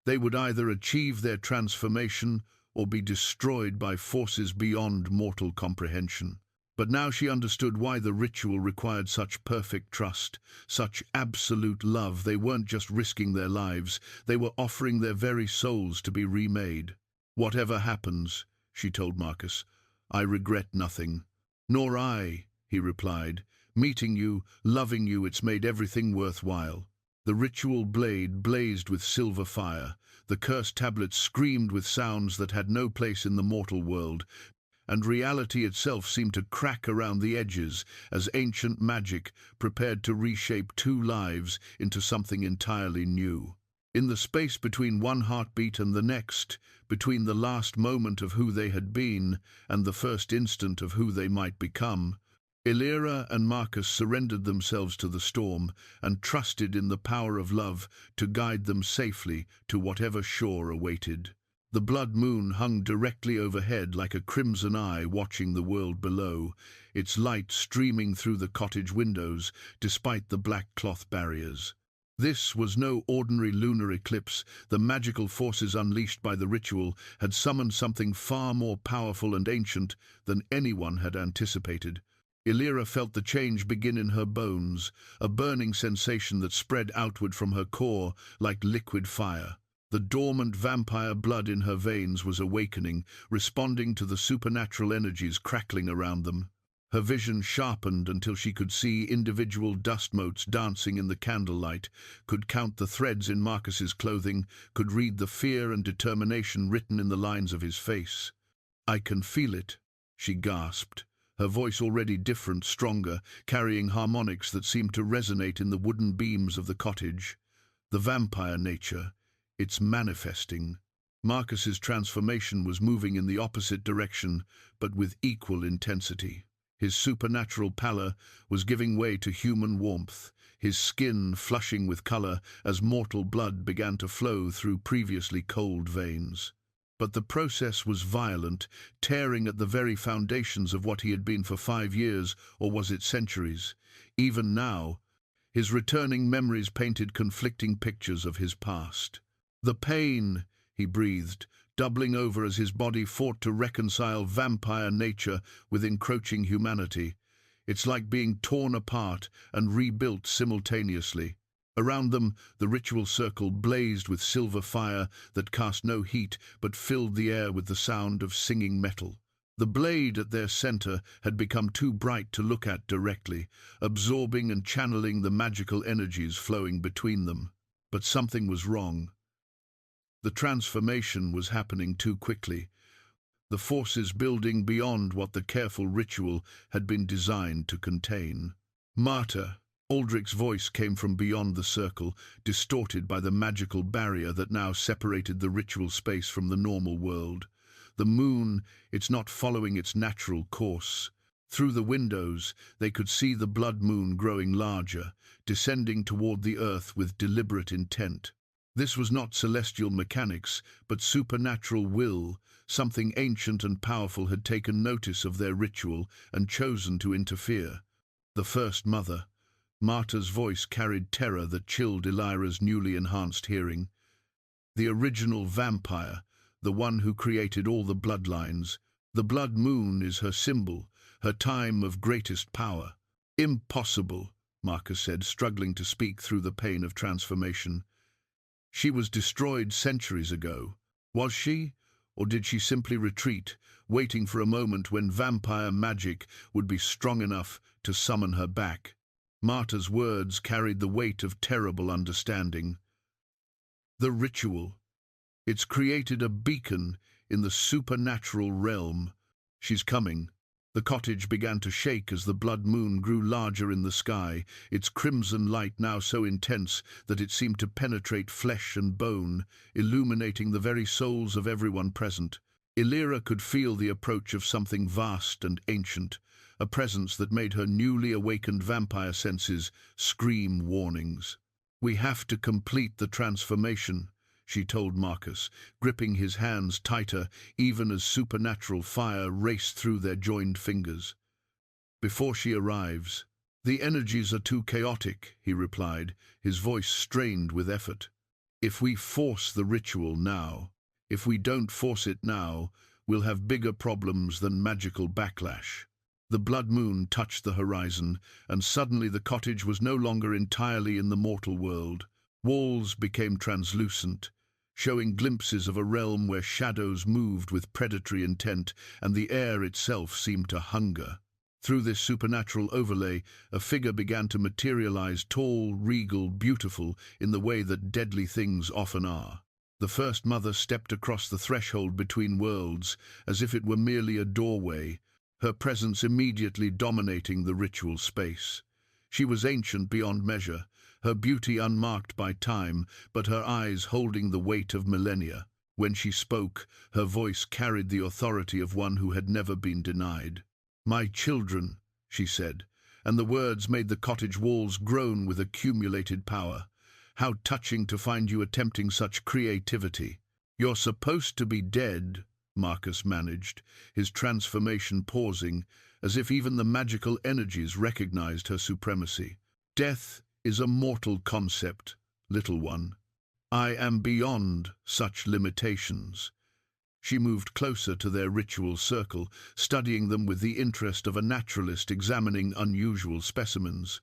S1: they would either achieve their transformation or be destroyed by forces beyond mortal comprehension. But now she understood why the ritual required such perfect trust, such absolute love. They weren't just risking their lives, they were offering their very souls to be remade. "Whatever happens," she told Marcus, "I regret nothing." "Nor I," he replied. "Meeting you, loving you, it's made everything worthwhile." The ritual blade blazed with silver fire. The cursed tablet screamed with sounds that had no place in the mortal world, and reality itself seemed to crack around the edges as ancient magic prepared to reshape two lives into something entirely new. In the space between one heartbeat and the next, between the last moment of who they had been and the first instant of who they might become, Elira and Marcus surrendered themselves to the storm and trusted in the power of love to guide them safely to whatever shore awaited. The blood moon hung directly overhead like a crimson eye watching the world below, its light streaming through the cottage windows despite the black cloth barriers. This was no ordinary lunar eclipse. The magical forces unleashed by the ritual had summoned something far more powerful and ancient than anyone had anticipated. Elira felt the change begin in her bones, a burning sensation that spread outward from her core like liquid fire. The dormant vampire blood in her veins was awakening, responding to the supernatural energies crackling around them. Her vision sharpened until she could see individual dust motes dancing in the candlelight, could count the threads in Marcus's clothing, could read the fear and determination written in the lines of his face. "I can feel it," she gasped, her voice already different, stronger, carrying harmonics that seemed to resonate in the wooden beams of the cottage. "The vampire nature, it's manifesting." Marcus's transformation was moving in the opposite direction, but with equal intensity. His supernatural pallor was giving way to human warmth, his skin flushing with color as mortal blood began to flow through previously cold veins. But the process was violent, tearing at the very foundations of what he had been for 5 years, or was it centuries. Even now, his returning memories painted conflicting pictures of his past. "The pain," he breathed, doubling over as his body fought to reconcile vampire nature with encroaching humanity. It's like being torn apart and rebuilt simultaneously. Around them, the ritual circle blazed with silver fire that cast no heat but filled the air with the sound of singing metal. The blade at their center had become too bright to look at directly, absorbing and channeling the magical energies flowing between them. But something was wrong. The transformation was happening too quickly, the forces building beyond what the careful ritual had been designed to contain. Martyr! Aldrich's voice came from beyond the circle, distorted by the magical barrier that now separated the ritual space from the normal world. The moon, it's not following its natural course. Through the windows, they could see the blood moon growing larger, descending toward the earth with deliberate intent. This was not celestial mechanics, but supernatural will. Something ancient and powerful had taken notice of their ritual and chosen to interfere. The First Mother. Martyr's voice carried terror that chilled Elira's newly enhanced hearing. The original vampire, the one who created all the bloodlines. The blood moon is her symbol, her time of greatest power. Impossible, Marcus said, struggling to speak through the pain of transformation. She was destroyed centuries ago. Was she? Or did she simply retreat, waiting for a moment when vampire magic would be strong enough to summon her back? Martyr's words carried the weight of terrible understanding. The ritual. It's created a beacon in the supernatural realm. She's coming. The cottage began to shake as the blood moon grew larger in the sky, its crimson light now so intense that it seemed to penetrate flesh and bone, illuminating the very souls of everyone present. Elira could feel the approach of something vast and ancient, a presence that made her newly awakened vampire senses scream warnings. "We have to complete the transformation," she told Marcus, gripping his hands tighter even as supernatural fire raced through their joined fingers. "Before she arrives." "The energies are too chaotic," he replied, his voice strained with effort. "If we force the ritual now, if we don't force it now, we'll have bigger problems than magical backlash." The blood moon touched the horizon, and suddenly the cottage was no longer entirely in the mortal world. Walls became translucent, showing glimpses of a realm where shadows moved with predatory intent, and the air itself seemed to hunger. Through this supernatural overlay, a figure began to materialize, tall, regal, beautiful, in the way that deadly things often are. The First Mother stepped across the threshold between worlds, as if it were merely a doorway, her presence immediately dominating the ritual space. She was ancient beyond measure, her beauty unmarked by time, but her eyes holding the weight of millennia. When she spoke, her voice carried the authority of one who had never been denied. "My children," she said, and the words made the cottage walls groan with accumulated power. "How touching to find you attempting such creativity." "You're supposed to be dead," Marcus managed, his transformation pausing, as if even the magical energies recognized her supremacy. "Death is a mortal concept, little one. I am beyond such limitations." She moved closer to their ritual circle, studying them with the interest of a naturalist examining unusual specimens.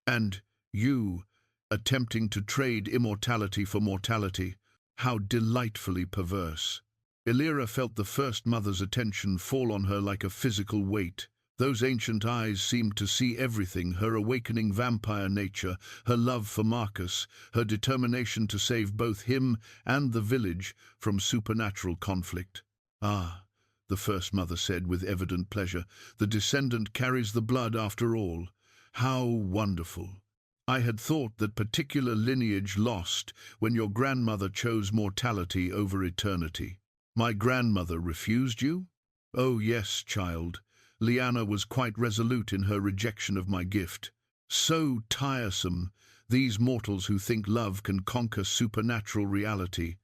S1: "And you, attempting to trade immortality for mortality, how delightfully perverse." Elira felt the First Mother's attention fall on her like a physical weight. Those ancient eyes seemed to see everything, her awakening vampire nature, her love for Marcus, her determination to save both him and the village from supernatural conflict. "Ah," the First Mother said with evident pleasure, "the descendant carries the blood after all. How wonderful. I had thought that particular lineage lost when your grandmother chose mortality over eternity." "My grandmother refused you?" "Oh yes, child. Liana was quite resolute in her rejection of my gift. So tiresome, these mortals who think love can conquer supernatural reality."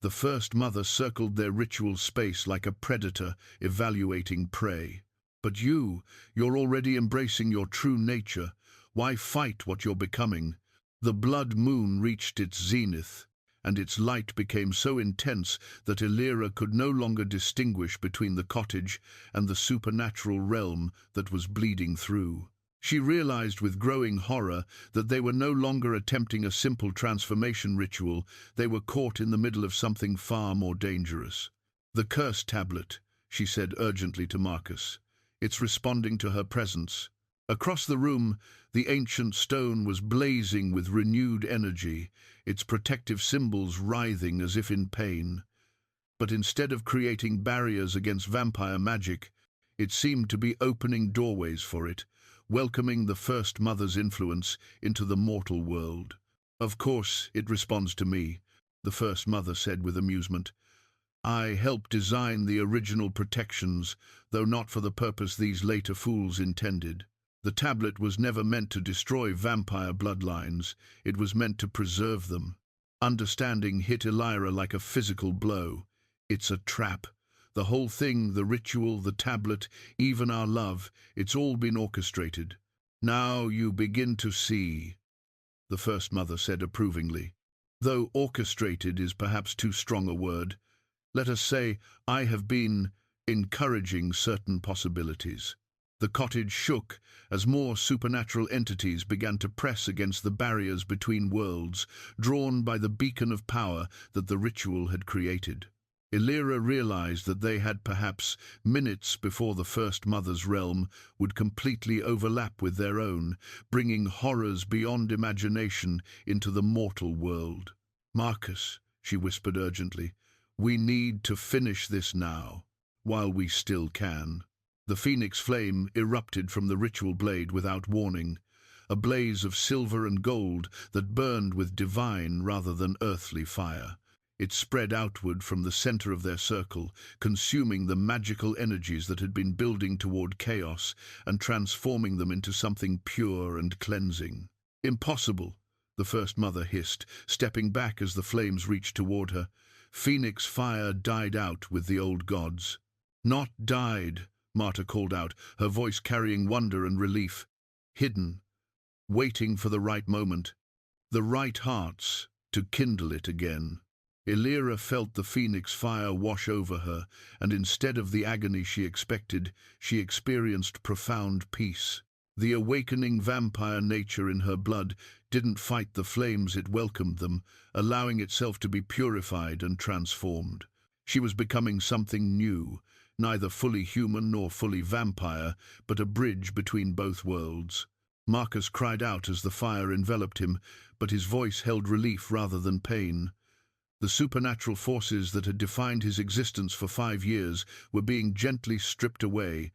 S1: The First Mother circled their ritual space like a predator evaluating prey. "But you're already embracing your true nature. Why fight what you're becoming?" The blood moon reached its zenith, and its light became so intense that Elira could no longer distinguish between the cottage and the supernatural realm that was bleeding through. She realized with growing horror that they were no longer attempting a simple transformation ritual, they were caught in the middle of something far more dangerous. "The curse tablet," she said urgently to Marcus. "It's responding to her presence." Across the room, the ancient stone was blazing with renewed energy, its protective symbols writhing as if in pain. But instead of creating barriers against vampire magic, it seemed to be opening doorways for it, welcoming the First Mother's influence into the mortal world. "Of course, it responds to me," the First Mother said with amusement. "I helped design the original protections, though not for the purpose these later fools intended. The tablet was never meant to destroy vampire bloodlines, it was meant to preserve them." Understanding hit Elira like a physical blow. It's a trap. The whole thing, the ritual, the tablet, even our love, it's all been orchestrated. "Now you begin to see," the First Mother said approvingly. "Though orchestrated is perhaps too strong a word. Let us say I have been encouraging certain possibilities." The cottage shook as more supernatural entities began to press against the barriers between worlds, drawn by the beacon of power that the ritual had created. Elira realized that they had perhaps minutes before the First Mother's realm would completely overlap with their own, bringing horrors beyond imagination into the mortal world. "Marcus," she whispered urgently, "we need to finish this now, while we still can." The phoenix flame erupted from the ritual blade without warning, a blaze of silver and gold that burned with divine rather than earthly fire. It spread outward from the center of their circle, consuming the magical energies that had been building toward chaos and transforming them into something pure and cleansing. "Impossible," the First Mother hissed, stepping back as the flames reached toward her. Phoenix fire died out with the old gods. "Not died," Marta called out, her voice carrying wonder and relief. "Hidden, waiting for the right moment, the right hearts to kindle it again." Elira felt the phoenix fire wash over her, and instead of the agony she expected, she experienced profound peace. The awakening vampire nature in her blood didn't fight the flames, it welcomed them, allowing itself to be purified and transformed. She was becoming something new, neither fully human nor fully vampire, but a bridge between both worlds. Marcus cried out as the fire enveloped him, but his voice held relief rather than pain. The supernatural forces that had defined his existence for 5 years were being gently stripped away,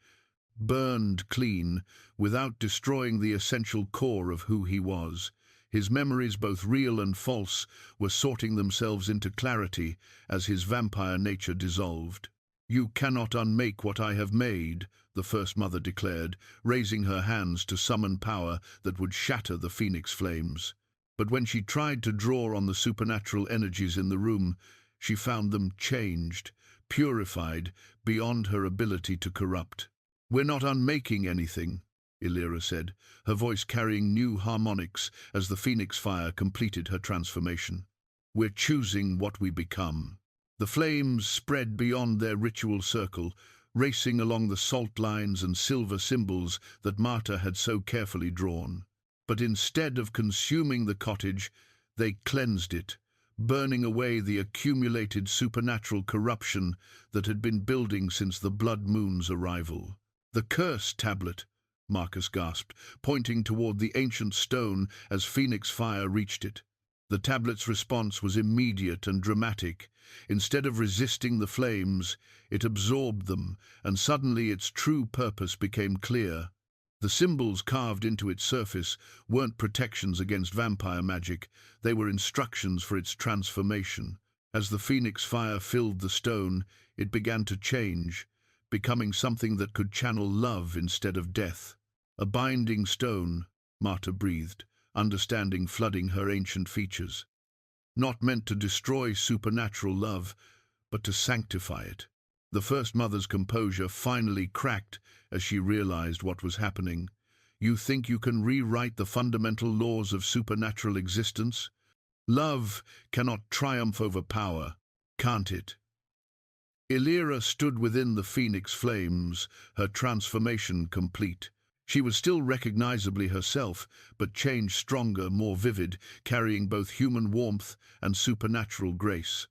S1: burned clean, without destroying the essential core of who he was. His memories, both real and false, were sorting themselves into clarity as his vampire nature dissolved. "You cannot unmake what I have made," the First Mother declared, raising her hands to summon power that would shatter the phoenix flames. But when she tried to draw on the supernatural energies in the room, she found them changed, purified, beyond her ability to corrupt. "We're not unmaking anything," Elira said, her voice carrying new harmonics as the phoenix fire completed her transformation. "We're choosing what we become." The flames spread beyond their ritual circle, racing along the salt lines and silver symbols that Marta had so carefully drawn. But instead of consuming the cottage, they cleansed it, burning away the accumulated supernatural corruption that had been building since the Blood Moon's arrival. "The curse tablet," Marcus gasped, pointing toward the ancient stone as phoenix fire reached it. The tablet's response was immediate and dramatic. Instead of resisting the flames, it absorbed them, and suddenly its true purpose became clear. The symbols carved into its surface weren't protections against vampire magic, they were instructions for its transformation. As the phoenix fire filled the stone, it began to change, becoming something that could channel love instead of death. "A binding stone," Marta breathed, understanding flooding her ancient features. "Not meant to destroy supernatural love, but to sanctify it." The First Mother's composure finally cracked as she realized what was happening. "You think you can rewrite the fundamental laws of supernatural existence? Love cannot triumph over power, can't it? Elira stood within the phoenix flames, her transformation complete. She was still recognizably herself, but changed stronger, more vivid, carrying both human warmth and supernatural grace.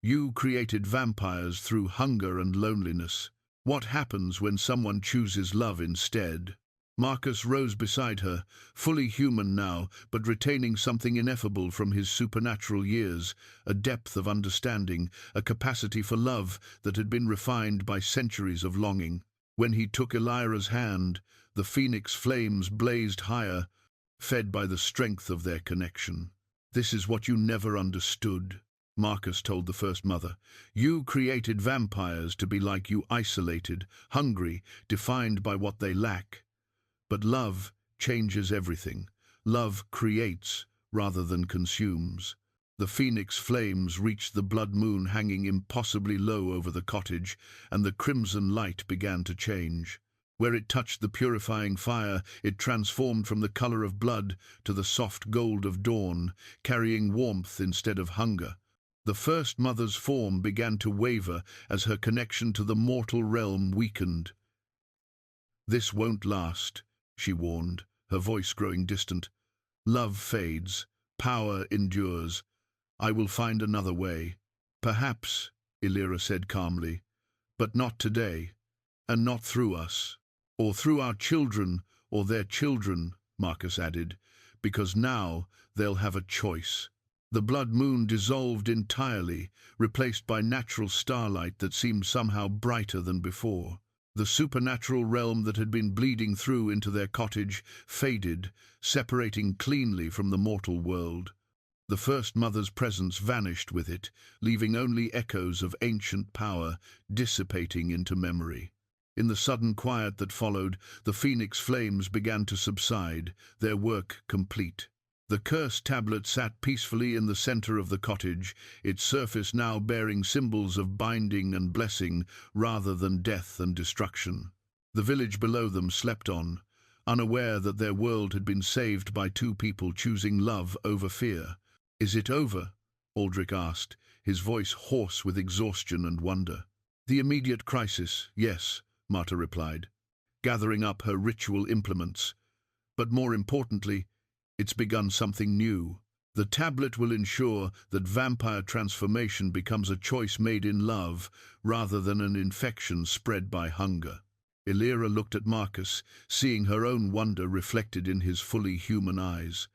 S1: You created vampires through hunger and loneliness. What happens when someone chooses love instead? Marcus rose beside her, fully human now, but retaining something ineffable from his supernatural years, a depth of understanding, a capacity for love that had been refined by centuries of longing. When he took Elira's hand, the phoenix flames blazed higher, fed by the strength of their connection. "This is what you never understood," Marcus told the First Mother. "You created vampires to be like you, isolated, hungry, defined by what they lack. But love changes everything. Love creates rather than consumes." The phoenix flames reached the blood moon hanging impossibly low over the cottage, and the crimson light began to change. Where it touched the purifying fire, it transformed from the color of blood to the soft gold of dawn, carrying warmth instead of hunger. The First Mother's form began to waver as her connection to the mortal realm weakened. "This won't last," she warned, her voice growing distant. "Love fades, power endures. I will find another way." "Perhaps," Elira said calmly, "but not today, and not through us. Or through our children, or their children," Marcus added, "because now they'll have a choice." The blood moon dissolved entirely, replaced by natural starlight that seemed somehow brighter than before. The supernatural realm that had been bleeding through into their cottage faded, separating cleanly from the mortal world. The First Mother's presence vanished with it, leaving only echoes of ancient power dissipating into memory. In the sudden quiet that followed, the phoenix flames began to subside, their work complete. The cursed tablet sat peacefully in the center of the cottage, its surface now bearing symbols of binding and blessing rather than death and destruction. The village below them slept on, unaware that their world had been saved by two people choosing love over fear. "Is it over?" Aldrich asked, his voice hoarse with exhaustion and wonder. "The immediate crisis, yes," Marta replied, gathering up her ritual implements. "But more importantly, it's begun something new. The tablet will ensure that vampire transformation becomes a choice made in love rather than an infection spread by hunger." Elira looked at Marcus, seeing her own wonder reflected in his fully human eyes.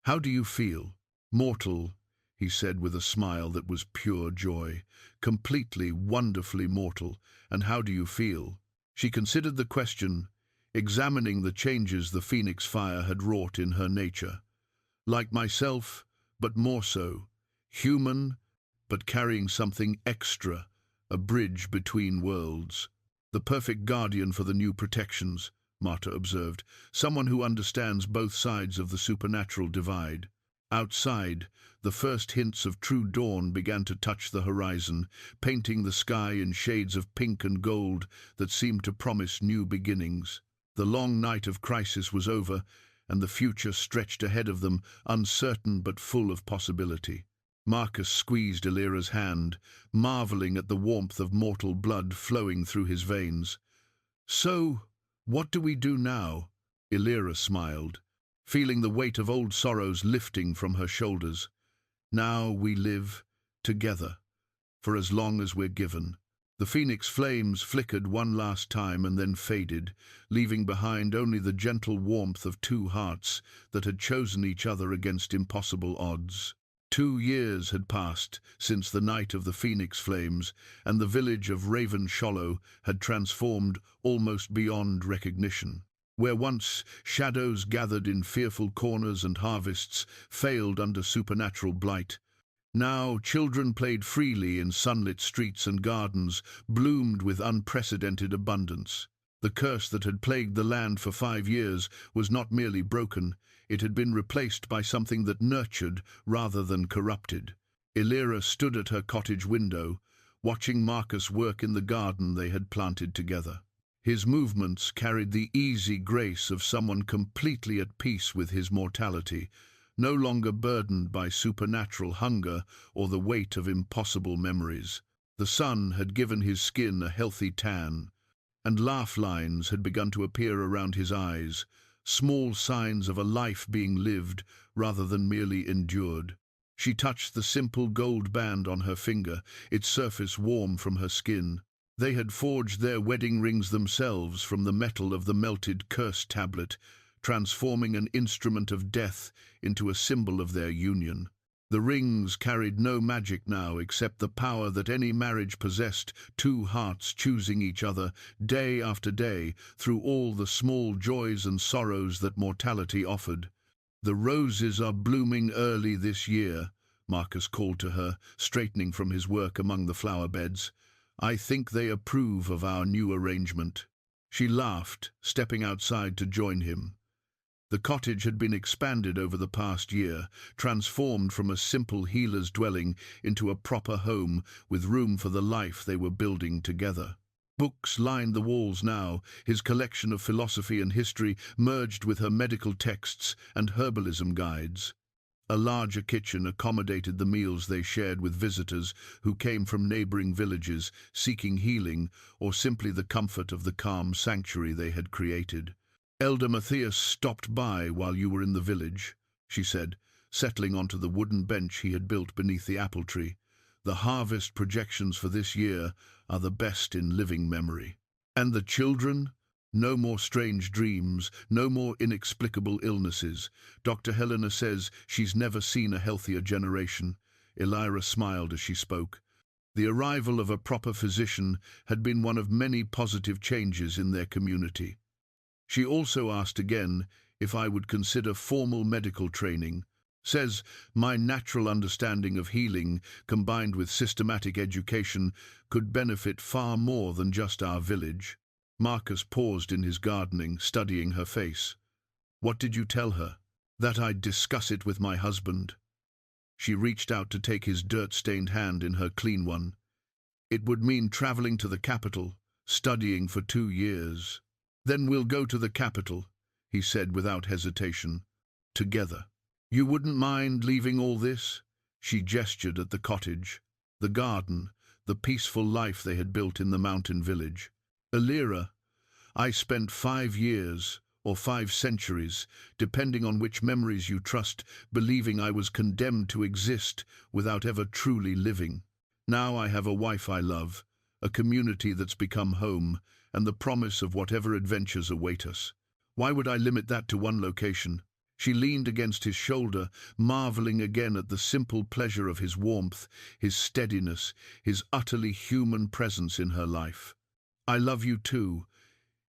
S1: "How do you feel?" "Mortal," he said with a smile that was pure joy. "Completely, wonderfully mortal. And how do you feel?" She considered the question, examining the changes the phoenix fire had wrought in her nature. "Like myself, but more so. Human, but carrying something extra, a bridge between worlds." "The perfect guardian for the new protections," Marta observed. "Someone who understands both sides of the supernatural divide." Outside, the first hints of true dawn began to touch the horizon, painting the sky in shades of pink and gold that seemed to promise new beginnings. The long night of crisis was over, and the future stretched ahead of them, uncertain but full of possibility. Marcus squeezed Elira's hand, marveling at the warmth of mortal blood flowing through his veins. "So, what do we do now?" Elira smiled, feeling the weight of old sorrows lifting from her shoulders. "Now we live together, for as long as we're given." The phoenix flames flickered one last time and then faded, leaving behind only the gentle warmth of two hearts that had chosen each other against impossible odds. 2 years had passed since the night of the phoenix flames, and the village of Raven Shollow had transformed almost beyond recognition. Where once shadows gathered in fearful corners and harvests failed under supernatural blight, now children played freely in sunlit streets and gardens, bloomed with unprecedented abundance. The curse that had plagued the land for 5 years was not merely broken, it had been replaced by something that nurtured rather than corrupted. Elira stood at her cottage window, watching Marcus work in the garden they had planted together. His movements carried the easy grace of someone completely at peace with his mortality, no longer burdened by supernatural hunger or the weight of impossible memories. The sun had given his skin a healthy tan, and laugh lines had begun to appear around his eyes, small signs of a life being lived rather than merely endured. She touched the simple gold band on her finger, its surface warm from her skin. They had forged their wedding rings themselves from the metal of the melted curse tablet, transforming an instrument of death into a symbol of their union. The rings carried no magic now except the power that any marriage possessed, two hearts choosing each other day after day through all the small joys and sorrows that mortality offered. "The roses are blooming early this year," Marcus called to her, straightening from his work among the flower beds. "I think they approve of our new arrangement." She laughed, stepping outside to join him. The cottage had been expanded over the past year, transformed from a simple healer's dwelling into a proper home with room for the life they were building together. Books lined the walls now, his collection of philosophy and history merged with her medical texts and herbalism guides. A larger kitchen accommodated the meals they shared with visitors who came from neighboring villages, seeking healing or simply the comfort of the calm sanctuary they had created. "Elder Matthias stopped by while you were in the village," she said, settling onto the wooden bench he had built beneath the apple tree. "The harvest projections for this year are the best in living memory." "And the children? No more strange dreams, no more inexplicable illnesses. Dr. Helena says she's never seen a healthier generation." Elira smiled as she spoke. The arrival of a proper physician had been one of many positive changes in their community. She also asked again if I would consider formal medical training. "Says my natural understanding of healing, combined with systematic education, could benefit far more than just our village." Marcus paused in his gardening, studying her face. "What did you tell her?" "That I'd discuss it with my husband." She reached out to take his dirt-stained hand in her clean one. "It would mean traveling to the capital, studying for 2 years. Then we'll go to the capital," he said without hesitation. "Together. You wouldn't mind leaving all this?" She gestured at the cottage, the garden, the peaceful life they had built in the mountain village. "Elira, I spent 5 years, or 5 centuries, depending on which memories you trust, believing I was condemned to exist without ever truly living. Now I have a wife I love, a community that's become home, and the promise of whatever adventures await us. Why would I limit that to one location?" She leaned against his shoulder, marveling again at the simple pleasure of his warmth, his steadiness, his utterly human presence in her life. "I love you too,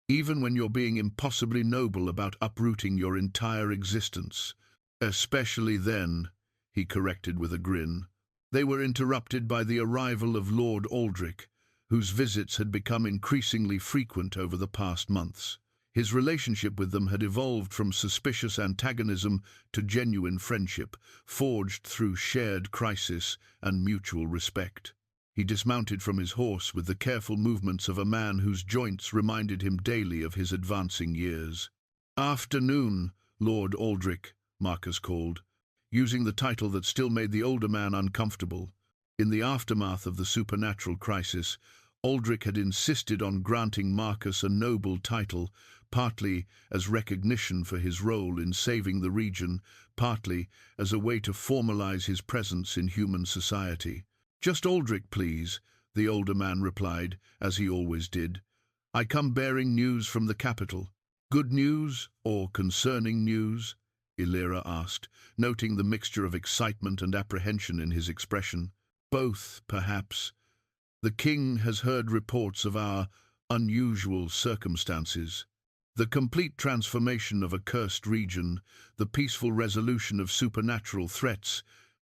S1: even when you're being impossibly noble about uprooting your entire existence." "Especially then," he corrected with a grin. They were interrupted by the arrival of Lord Aldrich, whose visits had become increasingly frequent over the past months. His relationship with them had evolved from suspicious antagonism to genuine friendship, forged through shared crisis and mutual respect. He dismounted from his horse with the careful movements of a man whose joints reminded him daily of his advancing years. "Afternoon, Lord Aldrich," Marcus called, using the title that still made the older man uncomfortable. In the aftermath of the supernatural crisis, Aldrich had insisted on granting Marcus a noble title, partly as recognition for his role in saving the region, partly as a way to formalize his presence in human society. "Just Aldrich, please," the older man replied, as he always did. "I come bearing news from the capital." "Good news or concerning news?" Elira asked, noting the mixture of excitement and apprehension in his expression. "Both, perhaps. The king has heard reports of our unusual circumstances. The complete transformation of a cursed region, the peaceful resolution of supernatural threats,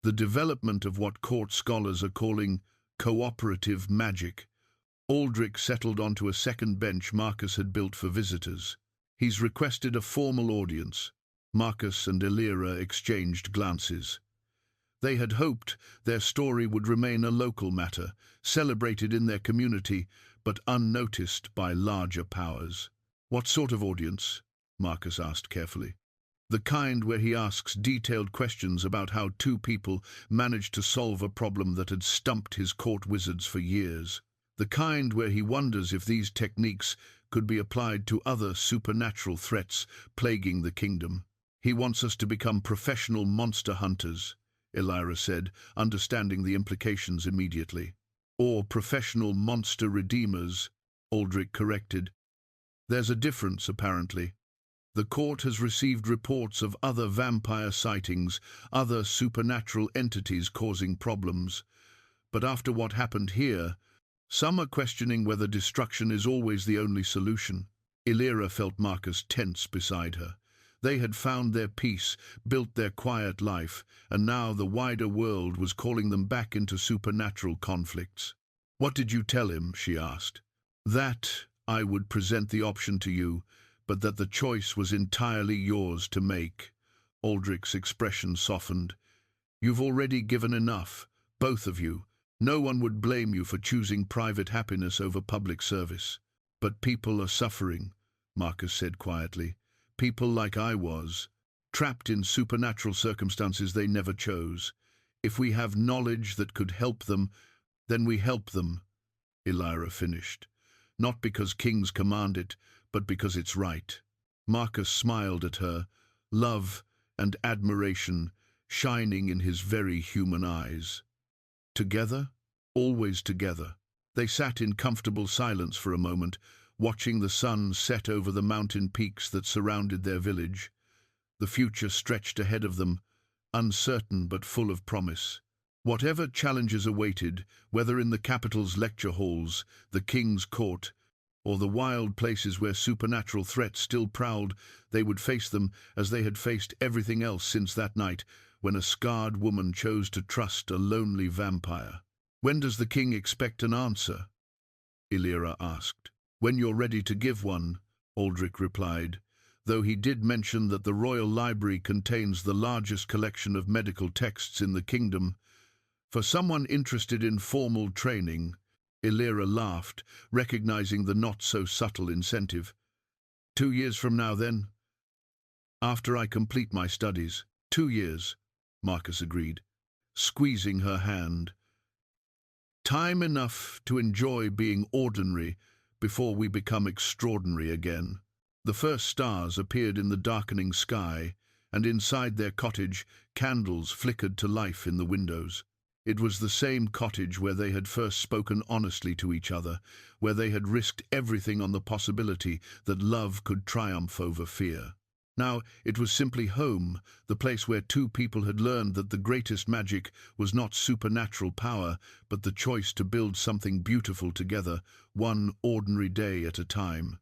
S1: the development of what court scholars are calling cooperative magic." Aldrich settled onto a second bench Marcus had built for visitors. "He's requested a formal audience." Marcus and Elira exchanged glances. They had hoped their story would remain a local matter, celebrated in their community, but unnoticed by larger powers. "What sort of audience?" Marcus asked carefully. The kind where he asks detailed questions about how two people managed to solve a problem that had stumped his court wizards for years. The kind where he wonders if these techniques could be applied to other supernatural threats plaguing the kingdom. He wants us to become professional monster hunters, Elira said, understanding the implications immediately. Or professional monster redeemers, Aldrich corrected. There's a difference, apparently. The court has received reports of other vampire sightings, other supernatural entities causing problems. But after what happened here, some are questioning whether destruction is always the only solution. Elira felt Marcus tense beside her. They had found their peace, built their quiet life, and now the wider world was calling them back into supernatural conflicts. "What did you tell him?" she asked. "That I would present the option to you, but that the choice was entirely yours to make." Aldrich's expression softened. "You've already given enough, both of you. No one would blame you for choosing private happiness over public service. But people are suffering," Marcus said quietly. "People like I was, trapped in supernatural circumstances they never chose. If we have knowledge that could help them, then we help them," Elira finished. "Not because kings command it, but because it's right." Marcus smiled at her, love and admiration shining in his very human eyes. Together, always together. They sat in comfortable silence for a moment, watching the sun set over the mountain peaks that surrounded their village. The future stretched ahead of them, uncertain but full of promise. Whatever challenges awaited, whether in the capital's lecture halls, the king's court, or the wild places where supernatural threats still prowled, they would face them as they had faced everything else since that night when a scarred woman chose to trust a lonely vampire. "When does the king expect an answer?" Elira asked. "When you're ready to give one," Aldrich replied, though he did mention that the royal library contains the largest collection of medical texts in the kingdom. For someone interested in formal training, Elira laughed, recognizing the not-so-subtle incentive. 2 years from now, then?" "After I complete my studies. 2 years," Marcus agreed, squeezing her hand. "Time enough to enjoy being ordinary before we become extraordinary again." The first stars appeared in the darkening sky, and inside their cottage, candles flickered to life in the windows. It was the same cottage where they had first spoken honestly to each other, where they had risked everything on the possibility that love could triumph over fear. Now it was simply home, the place where two people had learned that the greatest magic was not supernatural power, but the choice to build something beautiful together, one ordinary day at a time.